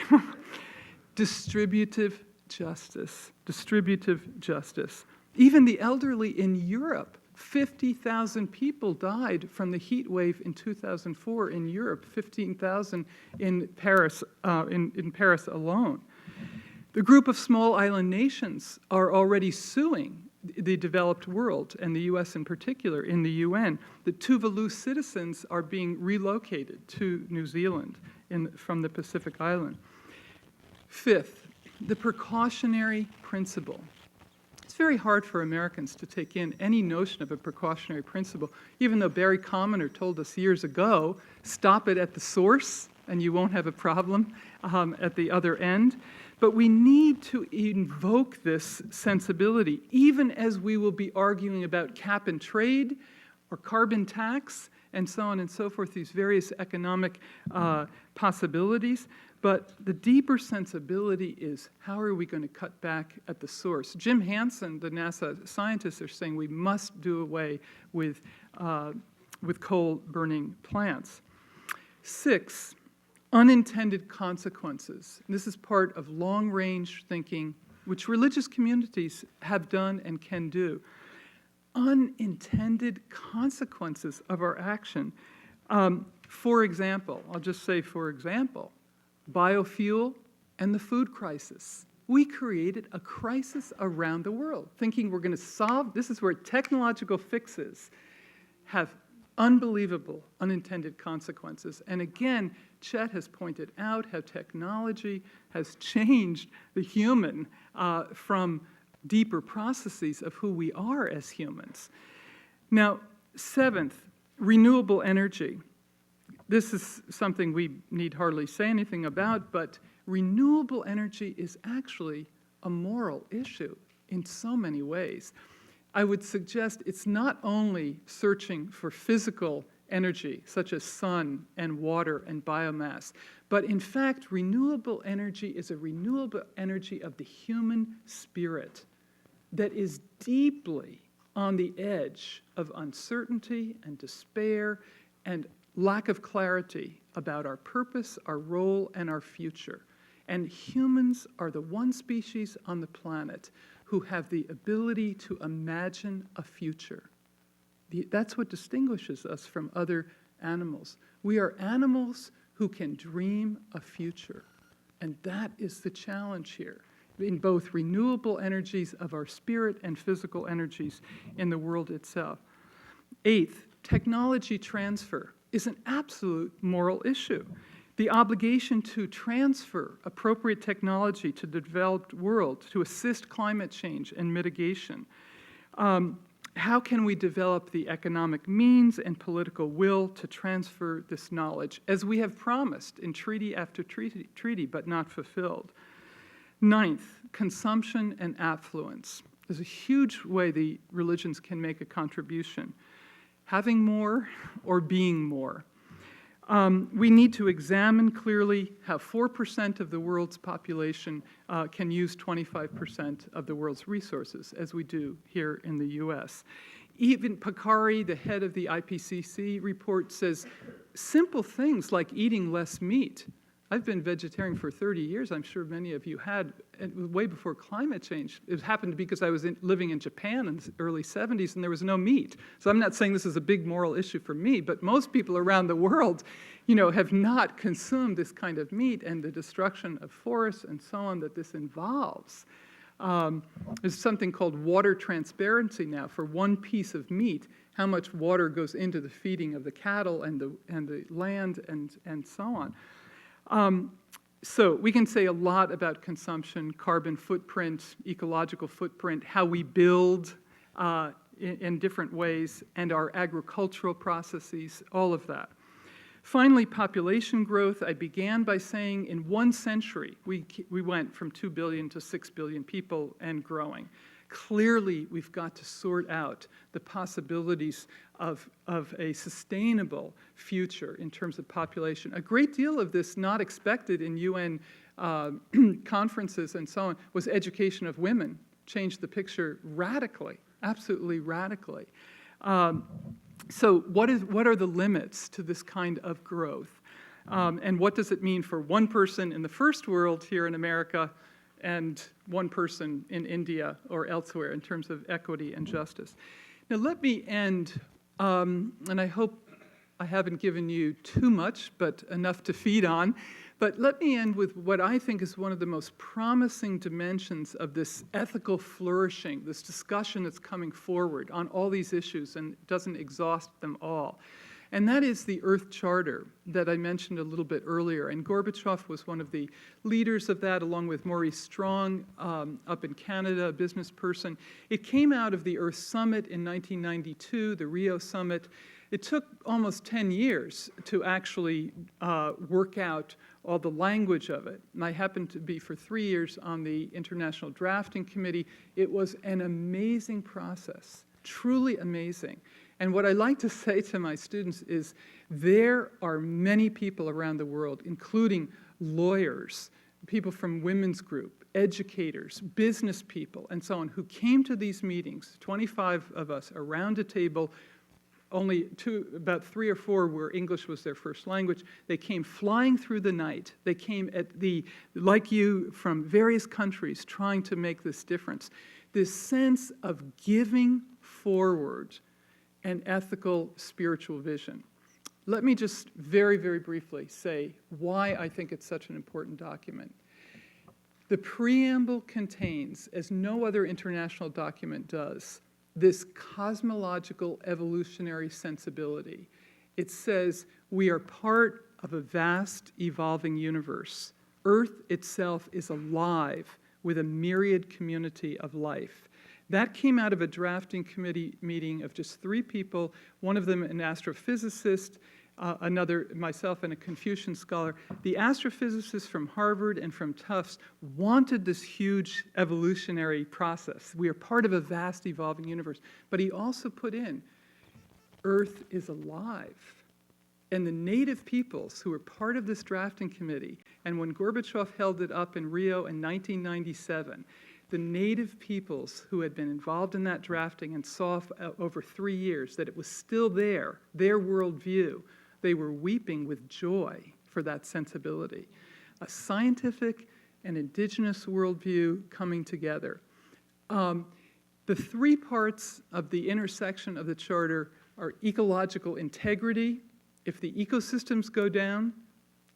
Distributive justice. Distributive justice. Even the elderly in Europe, 50,000 people died from the heat wave in 2004 in Europe, 15,000 in Paris, in Paris alone. The group of small island nations are already suing the developed world, and the U.S. in particular, in the UN. The Tuvalu citizens are being relocated to New Zealand from the Pacific Island. Fifth, the precautionary principle. It's very hard for Americans to take in any notion of a precautionary principle, even though Barry Commoner told us years ago, stop it at the source and you won't have a problem at the other end. But we need to invoke this sensibility, even as we will be arguing about cap and trade or carbon tax and so on and so forth, these various economic possibilities. But the deeper sensibility is, how are we going to cut back at the source? Jim Hansen, the NASA scientists, are saying we must do away with coal-burning plants. 6, unintended consequences. This is part of long-range thinking, which religious communities have done and can do. Unintended consequences of our action. For example, I'll just say for example, biofuel and the food crisis. We created a crisis around the world, thinking we're going to solve, this is where technological fixes have unbelievable unintended consequences. And again, Chet has pointed out how technology has changed the human from deeper processes of who we are as humans. Now, seventh, renewable energy. This is something we need hardly say anything about, but renewable energy is actually a moral issue in so many ways. I would suggest it's not only searching for physical energy, such as sun and water and biomass, but in fact, renewable energy is a renewable energy of the human spirit that is deeply on the edge of uncertainty and despair and lack of clarity about our purpose, our role, and our future. And humans are the one species on the planet who have the ability to imagine a future. That's what distinguishes us from other animals. We are animals who can dream a future. And that is the challenge here, in both renewable energies of our spirit and physical energies in the world itself. Eighth, technology transfer is an absolute moral issue. The obligation to transfer appropriate technology to the developed world to assist climate change and mitigation. How can we develop the economic means and political will to transfer this knowledge, as we have promised in treaty after treaty, but not fulfilled? Ninth, consumption and affluence. There's a huge way the religions can make a contribution. Having more or being more. We need to examine clearly how 4% of the world's population can use 25% of the world's resources, as we do here in the US. Even Picari, the head of the IPCC report, says simple things like eating less meat. I've been vegetarian for 30 years. I'm sure many of you had, way before climate change. It happened because I was living in Japan in the early 70s and there was no meat. So I'm not saying this is a big moral issue for me, but most people around the world, have not consumed this kind of meat and the destruction of forests and so on that this involves. There's something called water transparency now. For one piece of meat, how much water goes into the feeding of the cattle and the land and so on. So we can say a lot about consumption, carbon footprint, ecological footprint, how we build in different ways, and our agricultural processes, all of that. Finally, population growth. I began by saying in 1 century, we went from 2 billion to 6 billion people and growing. Clearly, we've got to sort out the possibilities of a sustainable future in terms of population. A great deal of this, not expected in UN conferences and so on, was education of women. Changed the picture radically, absolutely radically. So what are the limits to this kind of growth? And what does it mean for one person in the first world here in America and one person in India or elsewhere in terms of equity and justice? Now let me end, and I hope I haven't given you too much, but enough to feed on. But let me end with what I think is one of the most promising dimensions of this ethical flourishing, this discussion that's coming forward on all these issues and doesn't exhaust them all. And that is the Earth Charter that I mentioned a little bit earlier. And Gorbachev was one of the leaders of that, along with Maurice Strong up in Canada, a business person. It came out of the Earth Summit in 1992, the Rio Summit. It took almost 10 years to actually work out all the language of it. And I happened to be for 3 years on the International Drafting Committee. It was an amazing process, truly amazing. And what I like to say to my students is there are many people around the world, including lawyers, people from women's group, educators, business people, and so on, who came to these meetings, 25 of us around a table. Only about 3 or 4 where English was their first language. They came flying through the night. They came like you, from various countries trying to make this difference. This sense of giving forward an ethical, spiritual vision. Let me just very, very briefly say why I think it's such an important document. The preamble contains, as no other international document does, this cosmological evolutionary sensibility. It says we are part of a vast evolving universe. Earth itself is alive with a myriad community of life. That came out of a drafting committee meeting of just 3 people, one of them an astrophysicist, another, myself, and a Confucian scholar. The astrophysicists from Harvard and from Tufts wanted this huge evolutionary process. We are part of a vast evolving universe. But he also put in, Earth is alive. And the native peoples who were part of this drafting committee, and when Gorbachev held it up in Rio in 1997, the native peoples who had been involved in that drafting and saw over 3 years that it was still there, their worldview, they were weeping with joy for that sensibility. A scientific and indigenous worldview coming together. The 3 parts of the intersection of the Charter are ecological integrity. If the ecosystems go down,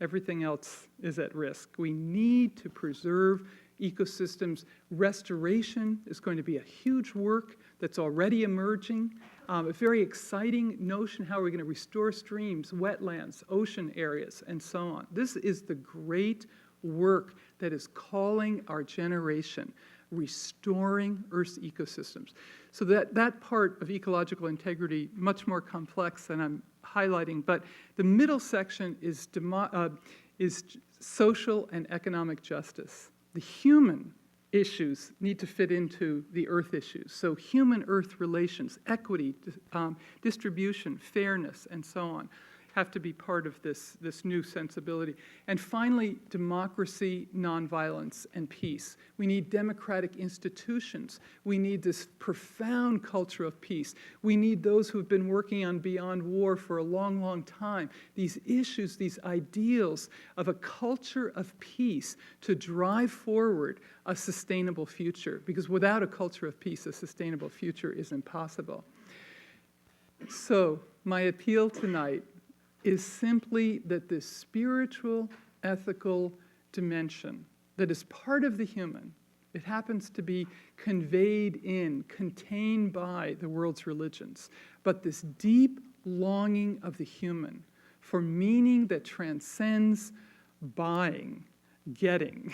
everything else is at risk. We need to preserve ecosystems. Restoration is going to be a huge work that's already emerging. A very exciting notion, how are we going to restore streams, wetlands, ocean areas, and so on. This is the great work that is calling our generation, restoring Earth's ecosystems. So that part of ecological integrity, much more complex than I'm highlighting, but the middle section is social and economic justice. The human issues need to fit into the Earth issues. So human-Earth relations, equity, distribution, fairness, and so on have to be part of this new sensibility. And finally, democracy, nonviolence, and peace. We need democratic institutions. We need this profound culture of peace. We need those who have been working on Beyond War for a long, long time. These issues, these ideals of a culture of peace to drive forward a sustainable future. Because without a culture of peace, a sustainable future is impossible. So, my appeal tonight is simply that this spiritual, ethical dimension that is part of the human, it happens to be conveyed in, contained by the world's religions, but this deep longing of the human for meaning that transcends buying, getting,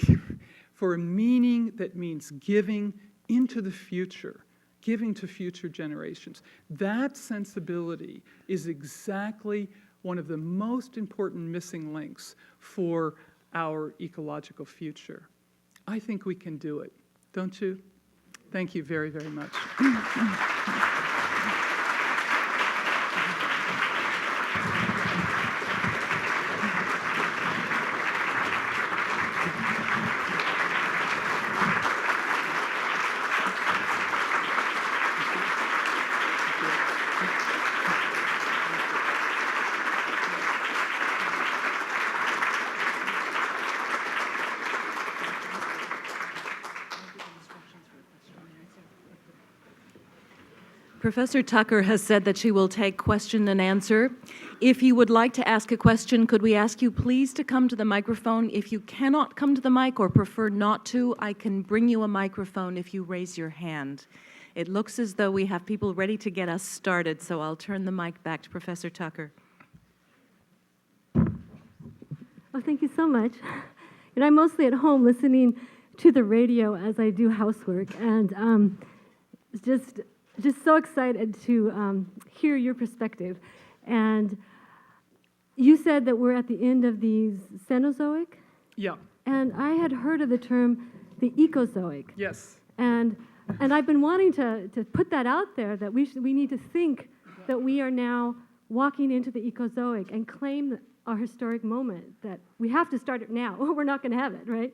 for a meaning that means giving into the future, giving to future generations. That sensibility is exactly one of the most important missing links for our ecological future. I think we can do it, don't you? Thank you very, very much. Professor Tucker has said that she will take question and answer. If you would like to ask a question, could we ask you please to come to the microphone? If you cannot come to the mic or prefer not to, I can bring you a microphone if you raise your hand. It looks as though we have people ready to get us started, so I'll turn the mic back to Professor Tucker. Oh, thank you so much. And I'm mostly at home listening to the radio as I do housework, and just so excited to hear your perspective. And you said that we're at the end of the Cenozoic? Yeah. And I had heard of the term the EcoSoic. Yes. And I've been wanting to put that out there, that we need to think that we are now walking into the EcoSoic and claim our historic moment, that we have to start it now, or we're not going to have it, right?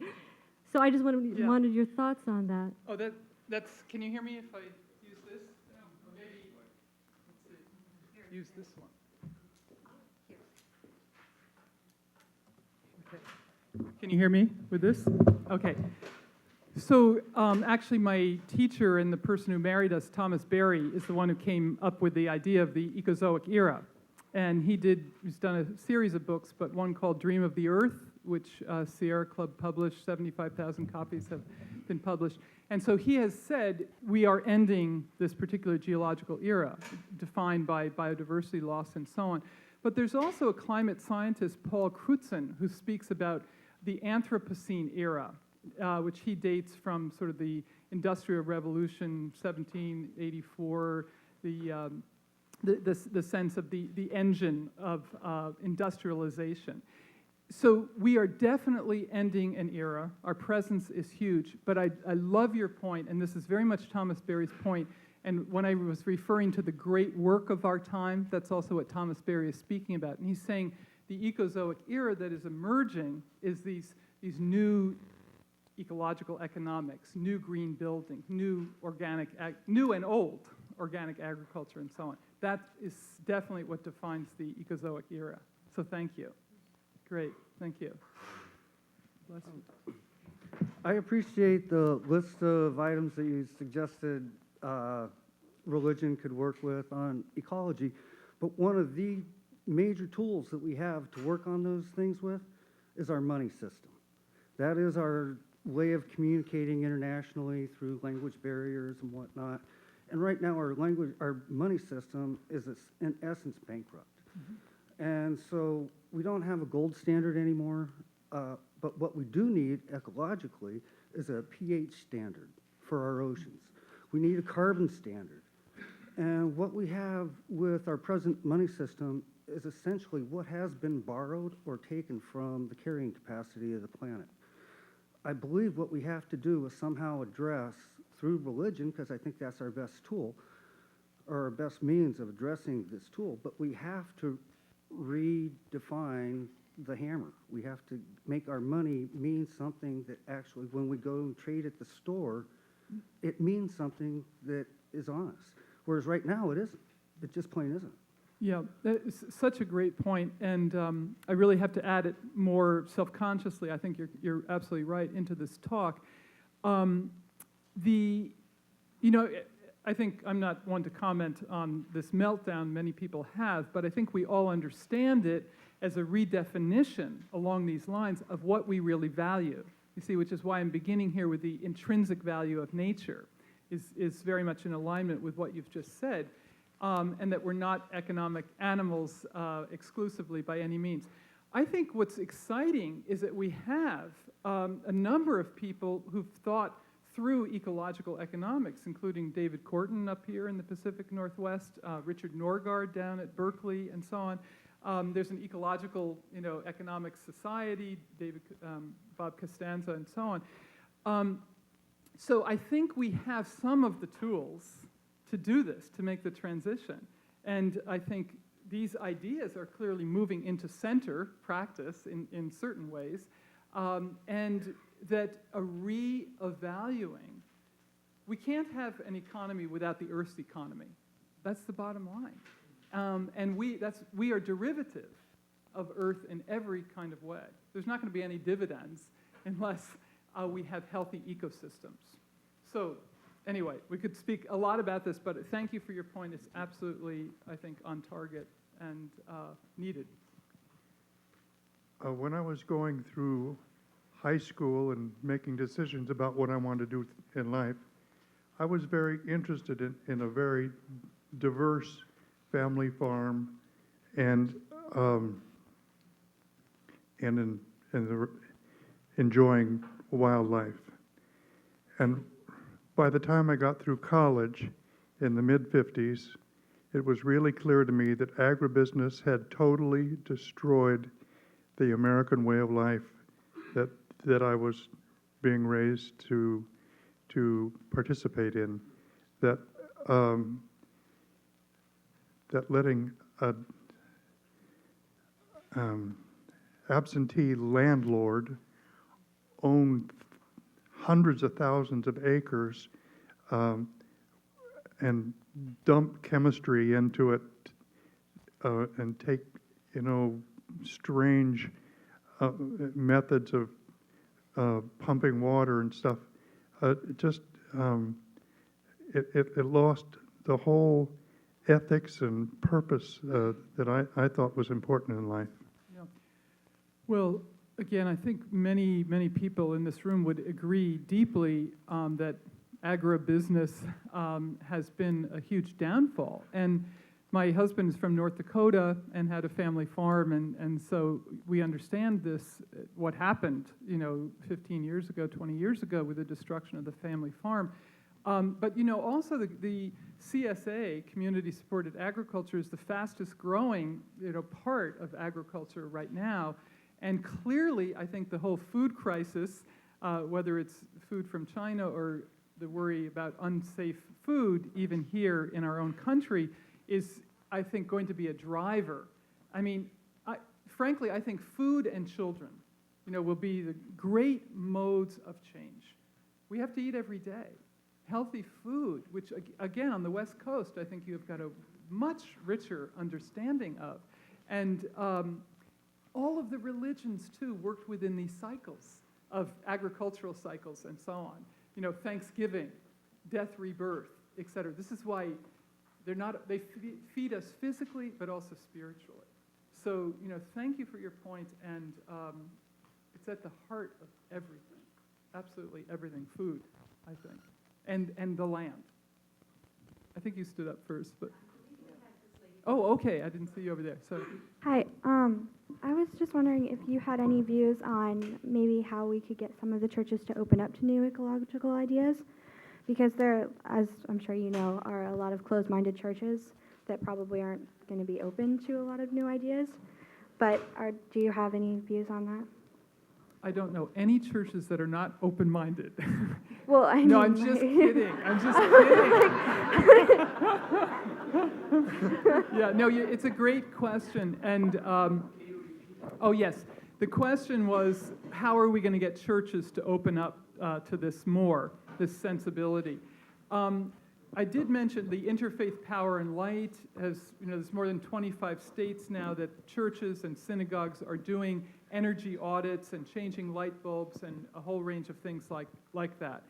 So I just wanted your thoughts on that. Oh, that's, can you hear me if I use this? Or maybe, let's see, use this one. Okay. Can you hear me with this? Okay. So actually my teacher and the person who married us, Thomas Berry, is the one who came up with the idea of the Ecozoic era. And he's done a series of books, but one called Dream of the Earth, which Sierra Club published, 75,000 copies have been published. And so he has said we are ending this particular geological era, defined by biodiversity loss and so on. But there's also a climate scientist, Paul Crutzen, who speaks about the Anthropocene era. which he dates from sort of the Industrial Revolution, 1784, the sense of the engine of industrialization. So we are definitely ending an era. Our presence is huge, but I love your point, and this is very much Thomas Berry's point. And when I was referring to the great work of our time, that's also what Thomas Berry is speaking about. And he's saying the Ecozoic era that is emerging is these new ecological economics, new green building, new and old organic agriculture, and so on. That is definitely what defines the Ecozoic era. So thank you. Great, thank you. Bless you. I appreciate the list of items that you suggested religion could work with on ecology, but one of the major tools that we have to work on those things with is our money system. That is our way of communicating internationally through language barriers and whatnot. And right now our money system is in essence bankrupt. Mm-hmm. And so we don't have a gold standard anymore, but what we do need ecologically is a pH standard for our oceans. We need a carbon standard. And what we have with our present money system is essentially what has been borrowed or taken from the carrying capacity of the planet. I believe what we have to do is somehow address through religion, because I think that's our best tool, or our best means of addressing this tool, but we have to redefine the hammer. We have to make our money mean something that actually, when we go and trade at the store, it means something that is honest. Whereas right now it isn't. It just plain isn't. Yeah, that's such a great point, and I really have to add it more self-consciously. I think you're absolutely right into this talk. I think I'm not one to comment on this meltdown. Many people have, but I think we all understand it as a redefinition along these lines of what we really value. You see, which is why I'm beginning here with the intrinsic value of nature, is very much in alignment with what you've just said. And that we're not economic animals exclusively by any means. I think what's exciting is that we have a number of people who've thought through ecological economics, including David Korten up here in the Pacific Northwest, Richard Norgard down at Berkeley, and so on. There's an ecological, economic society, Bob Costanza, and so on. So I think we have some of the tools to do this, to make the transition. And I think these ideas are clearly moving into center practice in certain ways, and that a re-evaluating, we can't have an economy without the Earth's economy. That's the bottom line. And we are derivative of Earth in every kind of way. There's not going to be any dividends unless we have healthy ecosystems. So anyway, we could speak a lot about this, but thank you for your point. It's absolutely, I think, on target and needed. When I was going through high school and making decisions about what I wanted to do in life, I was very interested in a very diverse family farm and enjoying wildlife. And by the time I got through college in the mid-50s, it was really clear to me that agribusiness had totally destroyed the American way of life that I was being raised to participate in. That letting an absentee landlord own hundreds of thousands of acres and dump chemistry into it and take, strange methods of pumping water and stuff. It lost the whole ethics and purpose that I thought was important in life. Yeah. Well, again, I think many, many people in this room would agree deeply that agribusiness has been a huge downfall. And My husband is from North Dakota and had a family farm, and so we understand this, what happened, 15 years ago, 20 years ago with the destruction of the family farm. But also the CSA, Community Supported Agriculture, is the fastest growing part of agriculture right now. And clearly, I think the whole food crisis, whether it's food from China or the worry about unsafe food, even here in our own country, is, I think, going to be a driver. I mean, frankly, I think food and children, will be the great modes of change. We have to eat every day. Healthy food, which, again, on the West Coast, I think you have got a much richer understanding of. And all of the religions, too, worked within these cycles of agricultural cycles and so on. Thanksgiving, death, rebirth, et cetera. This is why they feed us physically, but also spiritually. So, thank you for your point, and it's at the heart of everything, absolutely everything, food, I think, and the land. I think you stood up first, but. Oh, okay, I didn't see you over there, so. Hi, I was just wondering if you had any views on maybe how we could get some of the churches to open up to new ecological ideas, because there, as I'm sure you know, are a lot of closed-minded churches that probably aren't going to be open to a lot of new ideas, but do you have any views on that? I don't know any churches that are not open-minded. Well, I mean, no, I'm just kidding. I'm just kidding. Yeah, no, it's a great question. And, oh, yes. The question was, how are we going to get churches to open up to this more, this sensibility? I did mention the Interfaith Power and Light has, there's more than 25 states now that churches and synagogues are doing energy audits and changing light bulbs and a whole range of things like that.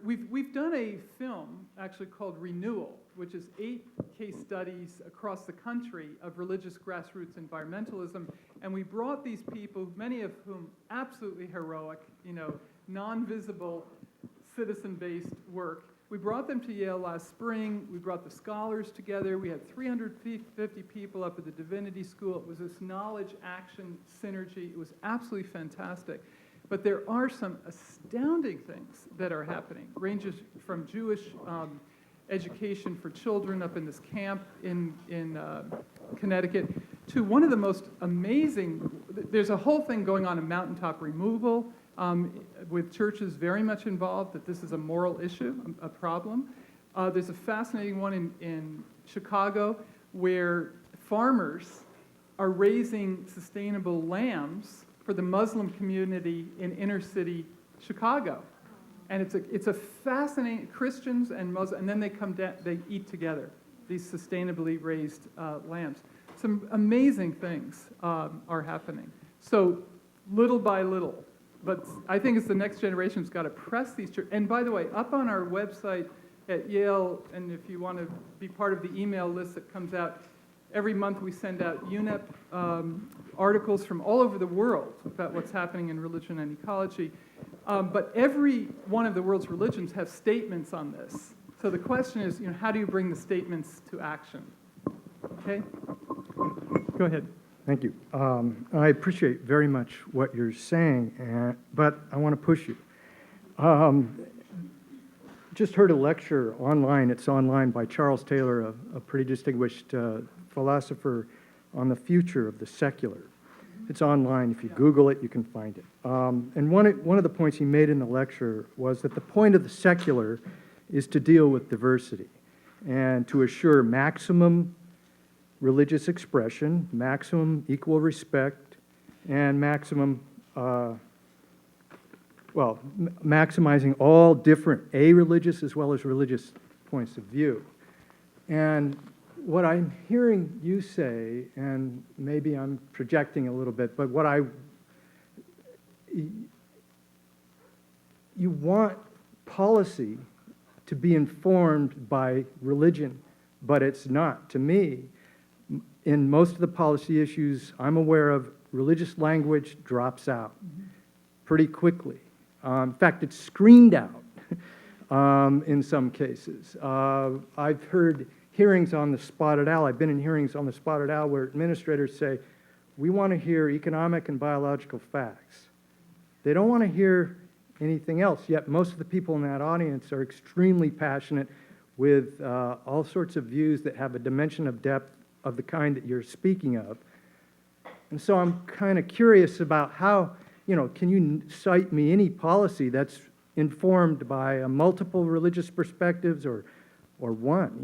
We've done a film actually called Renewal, which is 8 case studies across the country of religious grassroots environmentalism, and we brought these people, many of whom absolutely heroic, non-visible, citizen-based work. We brought them to Yale last spring. We brought the scholars together. We had 350 people up at the Divinity School. It was this knowledge-action synergy. It was absolutely fantastic. But there are some astounding things that are happening. Ranges from Jewish education for children up in this camp in Connecticut to one of the most amazing, there's a whole thing going on in mountaintop removal, with churches very much involved, that this is a moral issue, a problem. There's a fascinating one in Chicago where farmers are raising sustainable lambs for the Muslim community in inner city Chicago. And it's a fascinating, Christians and Muslims, and then they come down, they eat together, these sustainably raised lambs. Some amazing things are happening. So little by little. But I think it's the next generation's got to press these churches. And by the way, up on our website at Yale, and if you want to be part of the email list that comes out, every month we send out UNEP articles from all over the world about what's happening in religion and ecology. But every one of the world's religions have statements on this. So the question is, how do you bring the statements to action? Okay? Go ahead. Thank you. I appreciate very much what you're saying, but I want to push you. Just heard a lecture online, it's online, by Charles Taylor, a pretty distinguished philosopher, on the future of the secular. It's online. If you Google it, you can find it. And one of the points he made in the lecture was that the point of the secular is to deal with diversity and to assure maximum religious expression, maximum equal respect, and maximum, maximizing all different areligious as well as religious points of view. And what I'm hearing you say, and maybe I'm projecting a little bit, but you want policy to be informed by religion, but it's not. To me, in most of the policy issues I'm aware of, religious language drops out pretty quickly. In fact, it's screened out in some cases. I've heard hearings on the spotted owl. I've been in hearings on the spotted owl where administrators say, we want to hear economic and biological facts. They don't want to hear anything else, yet most of the people in that audience are extremely passionate with all sorts of views that have a dimension of depth of the kind that you're speaking of. And so I'm kind of curious about how, can you cite me any policy that's informed by multiple religious perspectives or one?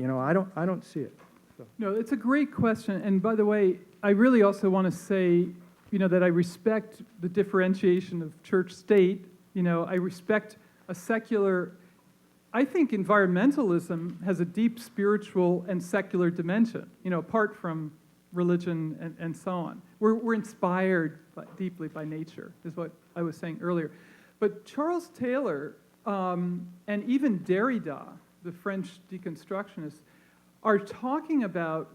I don't see it. So. No, it's a great question. And by the way, I really also want to say, that I respect the differentiation of church-state. I respect a secular. I think environmentalism has a deep spiritual and secular dimension, apart from religion and so on. We're inspired deeply by nature, is what I was saying earlier. But Charles Taylor and even Derrida, the French deconstructionists, are talking about,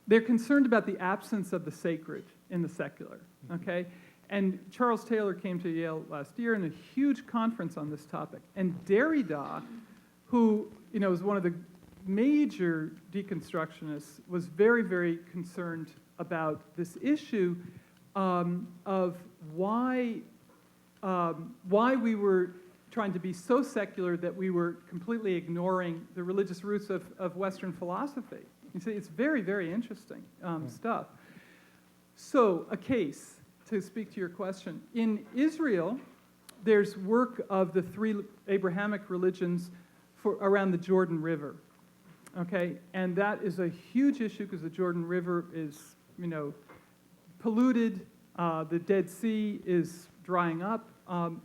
they're concerned about the absence of the sacred in the secular, okay? And Charles Taylor came to Yale last year in a huge conference on this topic. And Derrida, who is one of the major deconstructionists, was very, very concerned about this issue of why we were trying to be so secular that we were completely ignoring the religious roots of Western philosophy. You see, it's very, very interesting stuff. So, a case, to speak to your question. In Israel, there's work of the three Abrahamic religions around the Jordan River, okay? And that is a huge issue because the Jordan River is, polluted, the Dead Sea is drying up,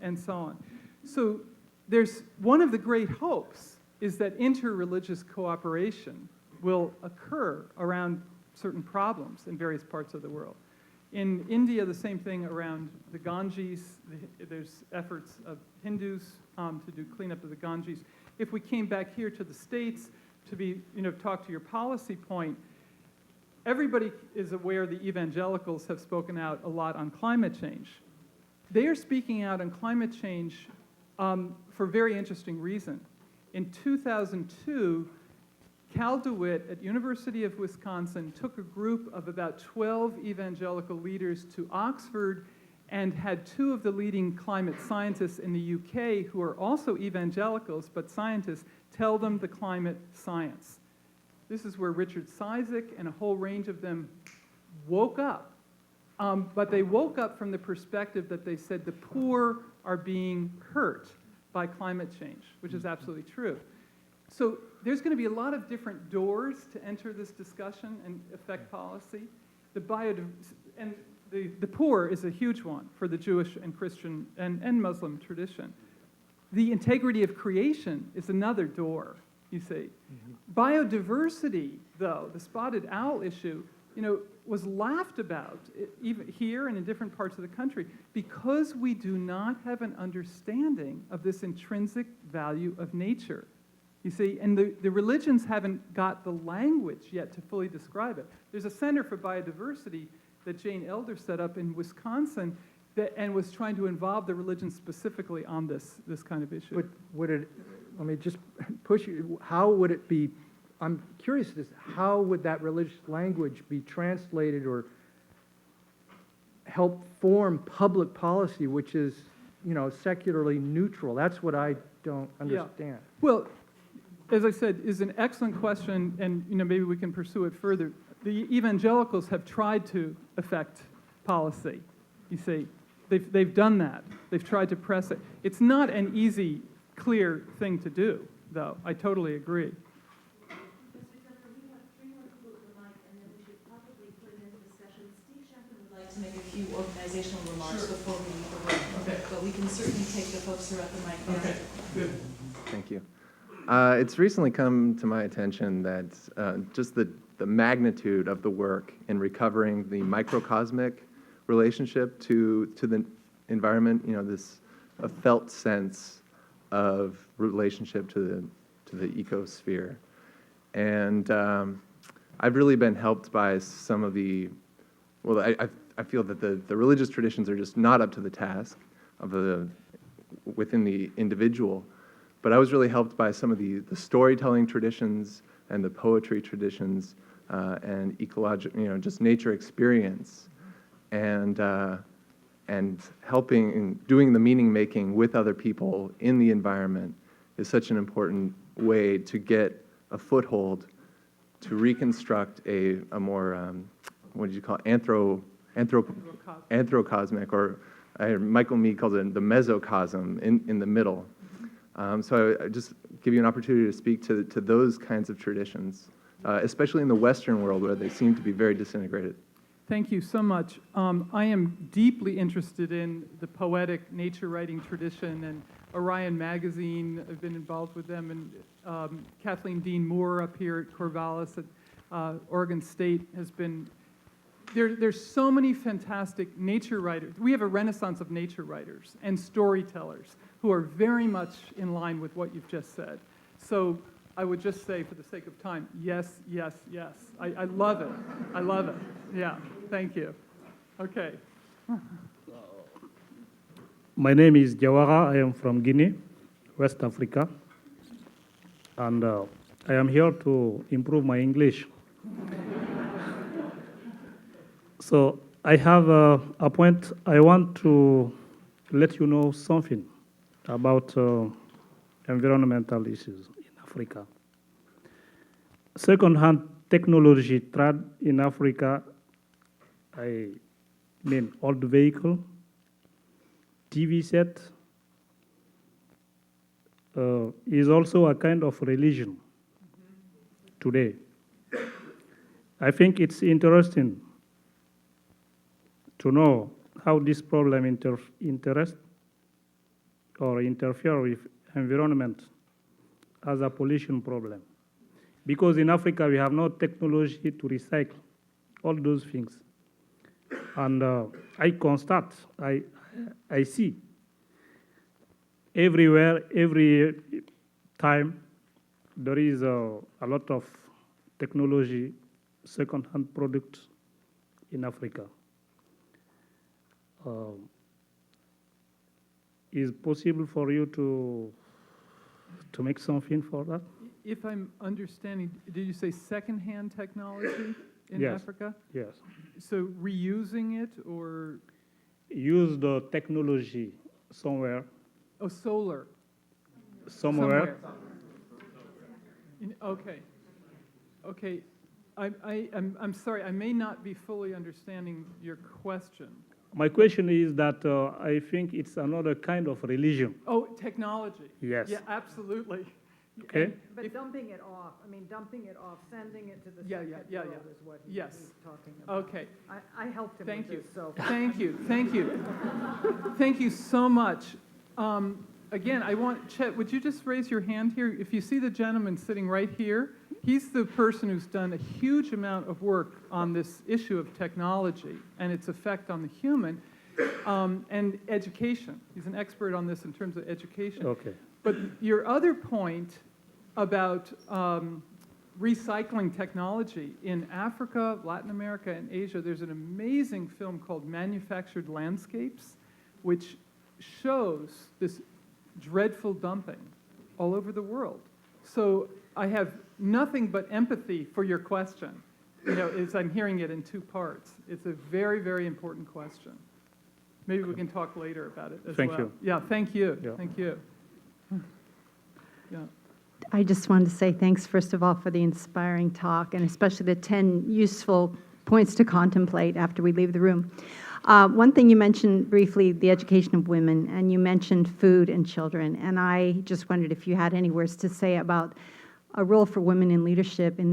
and so on. So there's one of the great hopes is that interreligious cooperation will occur around certain problems in various parts of the world. In India, the same thing around the Ganges. There's efforts of Hindus to do cleanup of the Ganges. If we came back here to the States to talk to your policy point, everybody is aware the evangelicals have spoken out a lot on climate change. They are speaking out on climate change for a very interesting reason. In 2002, Cal DeWitt at University of Wisconsin took a group of about 12 evangelical leaders to Oxford and had two of the leading climate scientists in the UK, who are also evangelicals but scientists, tell them the climate science. This is where Richard Cizik and a whole range of them woke up. But they woke up from the perspective that they said the poor are being hurt by climate change, which is absolutely true. So there's going to be a lot of different doors to enter this discussion and affect policy. The poor is a huge one for the Jewish and Christian and Muslim tradition. The integrity of creation is another door, you see. Mm-hmm. Biodiversity, though, the spotted owl issue, was laughed about, even here and in different parts of the country, because we do not have an understanding of this intrinsic value of nature. You see, and the religions haven't got the language yet to fully describe it. There's a Center for Biodiversity that Jane Elder set up in Wisconsin and was trying to involve the religions specifically on this kind of issue. Let me just push you, how would it be, I'm curious, how would that religious language be translated or help form public policy, which is, secularly neutral? That's what I don't understand. Yeah. Well, as I said, is an excellent question, and maybe we can pursue it further. The evangelicals have tried to affect policy. You see, they've done that. They've tried to press it. It's not an easy, clear thing to do, though. I totally agree. To make a few organizational remarks before we leave the room. Okay. But we can certainly take the folks who are at the mic now. Okay, good. Thank you. It's recently come to my attention that just the magnitude of the work in recovering the microcosmic relationship to the environment, this a felt sense of relationship to the ecosphere. And I've really been helped by some of the, well, I feel that the religious traditions are just not up to the task of within the individual. But I was really helped by some of the storytelling traditions and the poetry traditions and ecological, just nature experience, and helping and doing the meaning making with other people in the environment is such an important way to get a foothold to reconstruct a more what do you call it? Anthrocosmic, or Michael Meade calls it the mesocosm in the middle. So I just give you an opportunity to speak to those kinds of traditions, especially in the Western world where they seem to be very disintegrated. Thank you so much. I am deeply interested in the poetic nature writing tradition, and Orion Magazine, I've been involved with them, and Kathleen Dean Moore up here at Corvallis at Oregon State has been, there's so many fantastic nature writers. We have a renaissance of nature writers and storytellers who are very much in line with what you've just said. So I would just say, for the sake of time, yes, yes, yes. I love it. I love it. Yeah, thank you. Okay. My name is Jawara. I am from Guinea, West Africa. And I am here to improve my English. So I have a point. I want to let you know something about environmental issues in Africa. Second-hand technology trade in Africa, I mean old vehicle, TV set, is also a kind of religion today. I think it's interesting to know how this problem interferes with environment as a pollution problem. Because in Africa, we have no technology to recycle all those things. And I constate, I see everywhere, every time, there is a lot of technology, second-hand products in Africa. Is it possible for you to make something for that? If I'm understanding, did you say second-hand technology in Yes. Africa? Yes. So reusing it, or? Use the technology somewhere. Oh, solar. Somewhere. Okay. Okay. I'm sorry, I may not be fully understanding your question. My question is that I think it's another kind of religion. Oh, technology. Yes. Yeah, absolutely. Okay. But dumping it off, sending it to the Yeah, second yeah, yeah, world yeah. is what Yes. he's talking about. Okay. I helped him Thank with you. this, so. Thank you. Thank you. Thank you so much. Again, Chet, would you just raise your hand here? If you see the gentleman sitting right here, he's the person who's done a huge amount of work on this issue of technology and its effect on the human and education. He's an expert on this in terms of education. Okay. But your other point about recycling technology in Africa, Latin America, and Asia, there's an amazing film called Manufactured Landscapes, which shows this dreadful dumping all over the world. So I have nothing but empathy for your question, as I'm hearing it in two parts. It's a very, very important question. Maybe we can talk later about it as well. Thank you. Yeah, thank you. Yeah. Thank you. Yeah. I just wanted to say thanks, first of all, for the inspiring talk, and especially the 10 useful points to contemplate after we leave the room. One thing you mentioned briefly, the education of women, and you mentioned food and children, and I just wondered if you had any words to say about a role for women in leadership in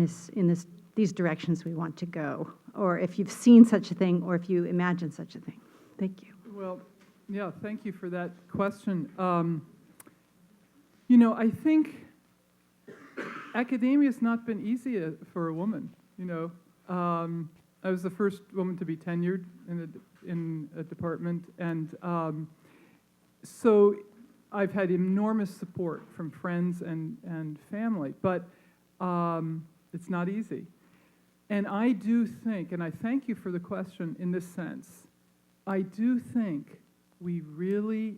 these directions we want to go, or if you've seen such a thing, or if you imagine such a thing. Thank you. Well, yeah, thank you for that question. I think academia's not been easy for a woman. I was the first woman to be tenured in a department, and so I've had enormous support from friends and family, but it's not easy. And I do think, and I thank you for the question in this sense, I do think we really,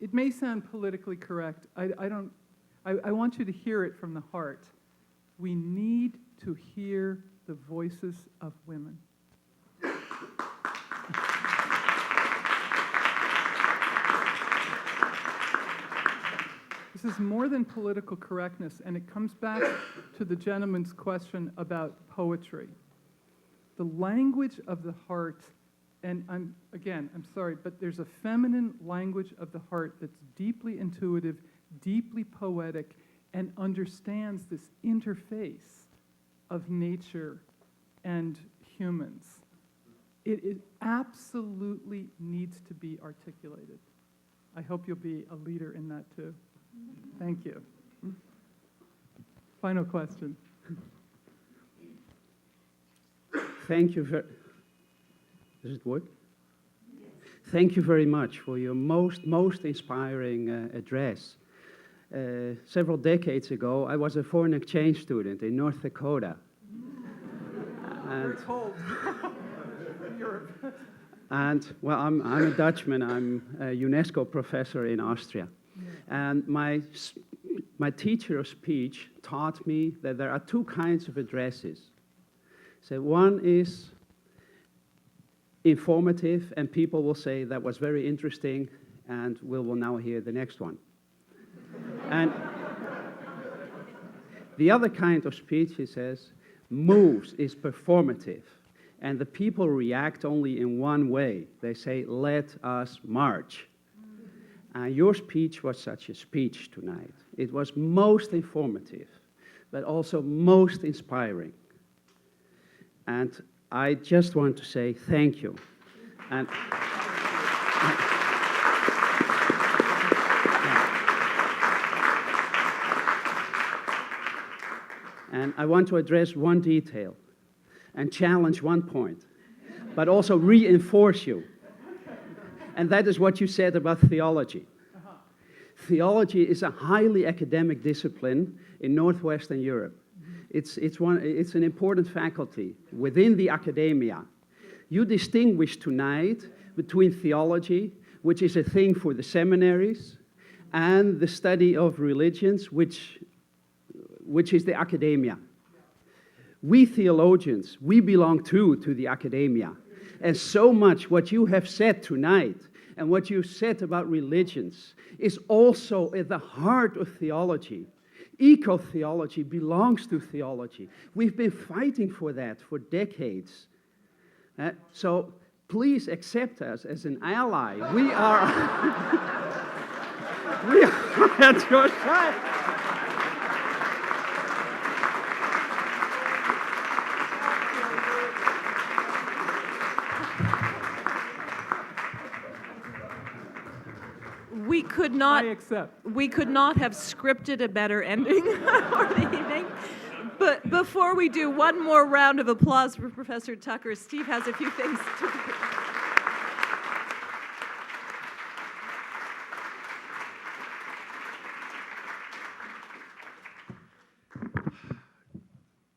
it may sound politically correct, I want you to hear it from the heart. We need to hear the voices of women. This is more than political correctness, and it comes back to the gentleman's question about poetry. The language of the heart, and I'm sorry, but there's a feminine language of the heart that's deeply intuitive, deeply poetic, and understands this interface of nature and humans. It absolutely needs to be articulated. I hope you'll be a leader in that too. Thank you. Final question. Thank you very. Does it work? Thank you very much for your most inspiring address. Several decades ago, I was a foreign exchange student in North Dakota. Very cold. Europe. And well, I'm a Dutchman. I'm a UNESCO professor in Austria. And my teacher of speech taught me that there are two kinds of addresses. So one is informative, and people will say that was very interesting, and we will now hear the next one. And the other kind of speech, he says, moves, is performative, and the people react only in one way. They say, let us march. Your speech was such a speech tonight. It was most informative, but also most inspiring. And I just want to say thank you. And I want to address one detail and challenge one point, but also reinforce you. And that is what you said about theology. Theology is a highly academic discipline in Northwestern Europe. It's an important faculty within the academia. You distinguish tonight between theology, which is a thing for the seminaries, and the study of religions, which is the academia. We theologians, we belong to the academia. And so much what you have said tonight and what you said about religions is also at the heart of theology. Eco-theology belongs to theology. We've been fighting for that for decades. So please accept us as an ally. We are at your side. We could not. I accept. We could not have scripted a better ending for the evening. But before we do, one more round of applause for Professor Tucker. Steve has a few things to.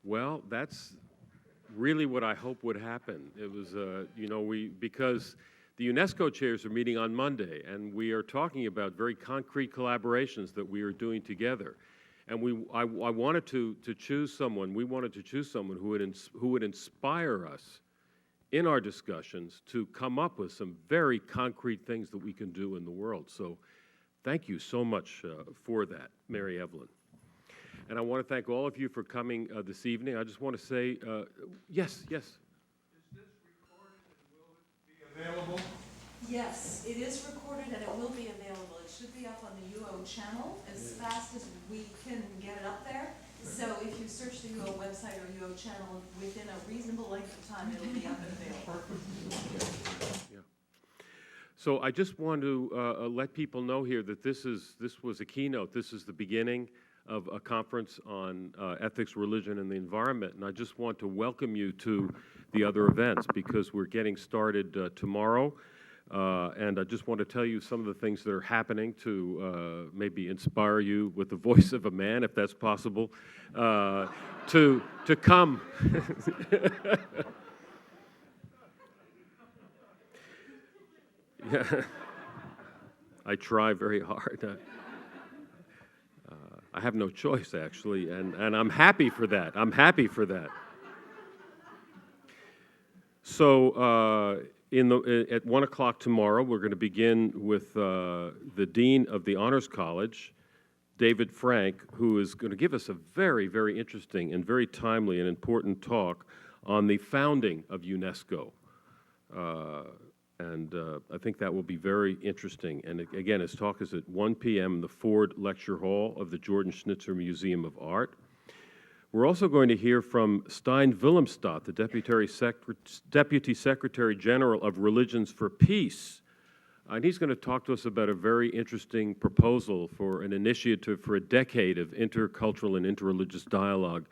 Well, that's really what I hope would happen. It was, because the UNESCO chairs are meeting on Monday, and we are talking about very concrete collaborations that we are doing together. And I wanted to choose someone. We wanted to choose someone who would inspire us in our discussions to come up with some very concrete things that we can do in the world. So, thank you so much for that, Mary Evelyn. And I want to thank all of you for coming this evening. I just want to say, yes. Is this recorded and will it be available? Yes, it is recorded and it will be available. It should be up on the UO channel as fast as we can get it up there. So if you search the UO website or UO channel, within a reasonable length of time, it'll be up and available. Yeah. So I just want to let people know here that this was a keynote. This is the beginning of a conference on ethics, religion, and the environment. And I just want to welcome you to the other events because we're getting started tomorrow. And I just want to tell you some of the things that are happening to maybe inspire you with the voice of a man, if that's possible, to come. Yeah, I try very hard. I have no choice, actually, and I'm happy for that. I'm happy for that. So at 1 o'clock tomorrow, we're going to begin with the Dean of the Honors College, David Frank, who is going to give us a very, very interesting and very timely and important talk on the founding of UNESCO. I think that will be very interesting. And again, his talk is at 1 p.m. in the Ford Lecture Hall of the Jordan Schnitzer Museum of Art. We're also going to hear from Stein Willemstad, the Deputy Secretary General of Religions for Peace. And he's going to talk to us about a very interesting proposal for an initiative for a decade of intercultural and interreligious dialogue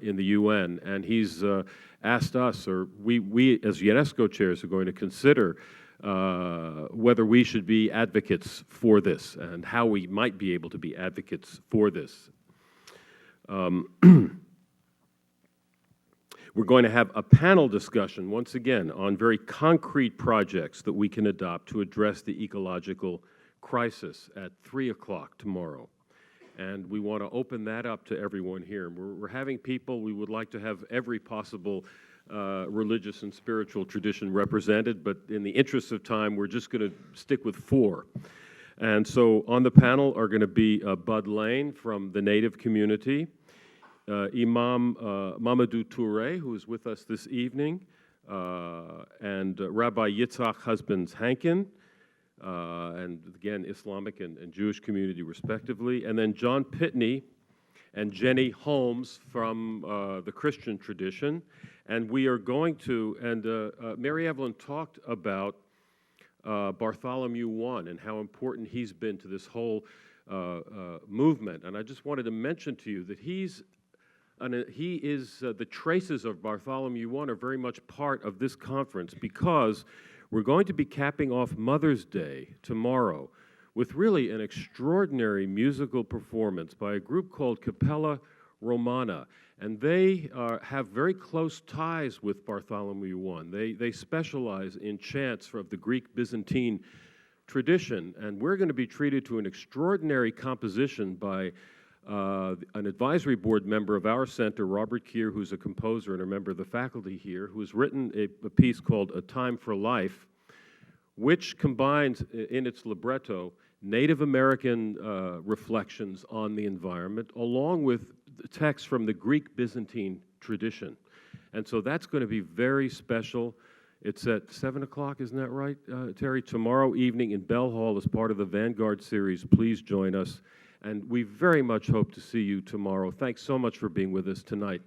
in the UN. And he's asked us, or we as UNESCO chairs are going to consider whether we should be advocates for this and how we might be able to be advocates for this. We're going to have a panel discussion, once again, on very concrete projects that we can adopt to address the ecological crisis at 3 o'clock tomorrow. And we want to open that up to everyone here. We're having people, we would like to have every possible religious and spiritual tradition represented, but in the interest of time, we're just going to stick with 4. And so on the panel are going to be Bud Lane from the Native community, Imam Mamadou Touré, who is with us this evening, and Rabbi Yitzhak Husbands-Hankin, and again, Islamic and Jewish community respectively, and then John Pitney and Jenny Holmes from the Christian tradition. And we are going to, and Mary Evelyn talked about Bartholomew I and how important he's been to this whole movement. And I just wanted to mention to you that the traces of Bartholomew I are very much part of this conference, because we're going to be capping off Mother's Day tomorrow with really an extraordinary musical performance by a group called Capella Romana. And they have very close ties with Bartholomew I. They specialize in chants of the Greek Byzantine tradition. And we're going to be treated to an extraordinary composition by an advisory board member of our center, Robert Keir, who's a composer and a member of the faculty here, who has written a piece called A Time for Life, which combines in its libretto Native American reflections on the environment, along with the text from the Greek Byzantine tradition. And so that's going to be very special. It's at 7 o'clock, isn't that right, Terry? Tomorrow evening in Bell Hall as part of the Vanguard series. Please join us. And we very much hope to see you tomorrow. Thanks so much for being with us tonight.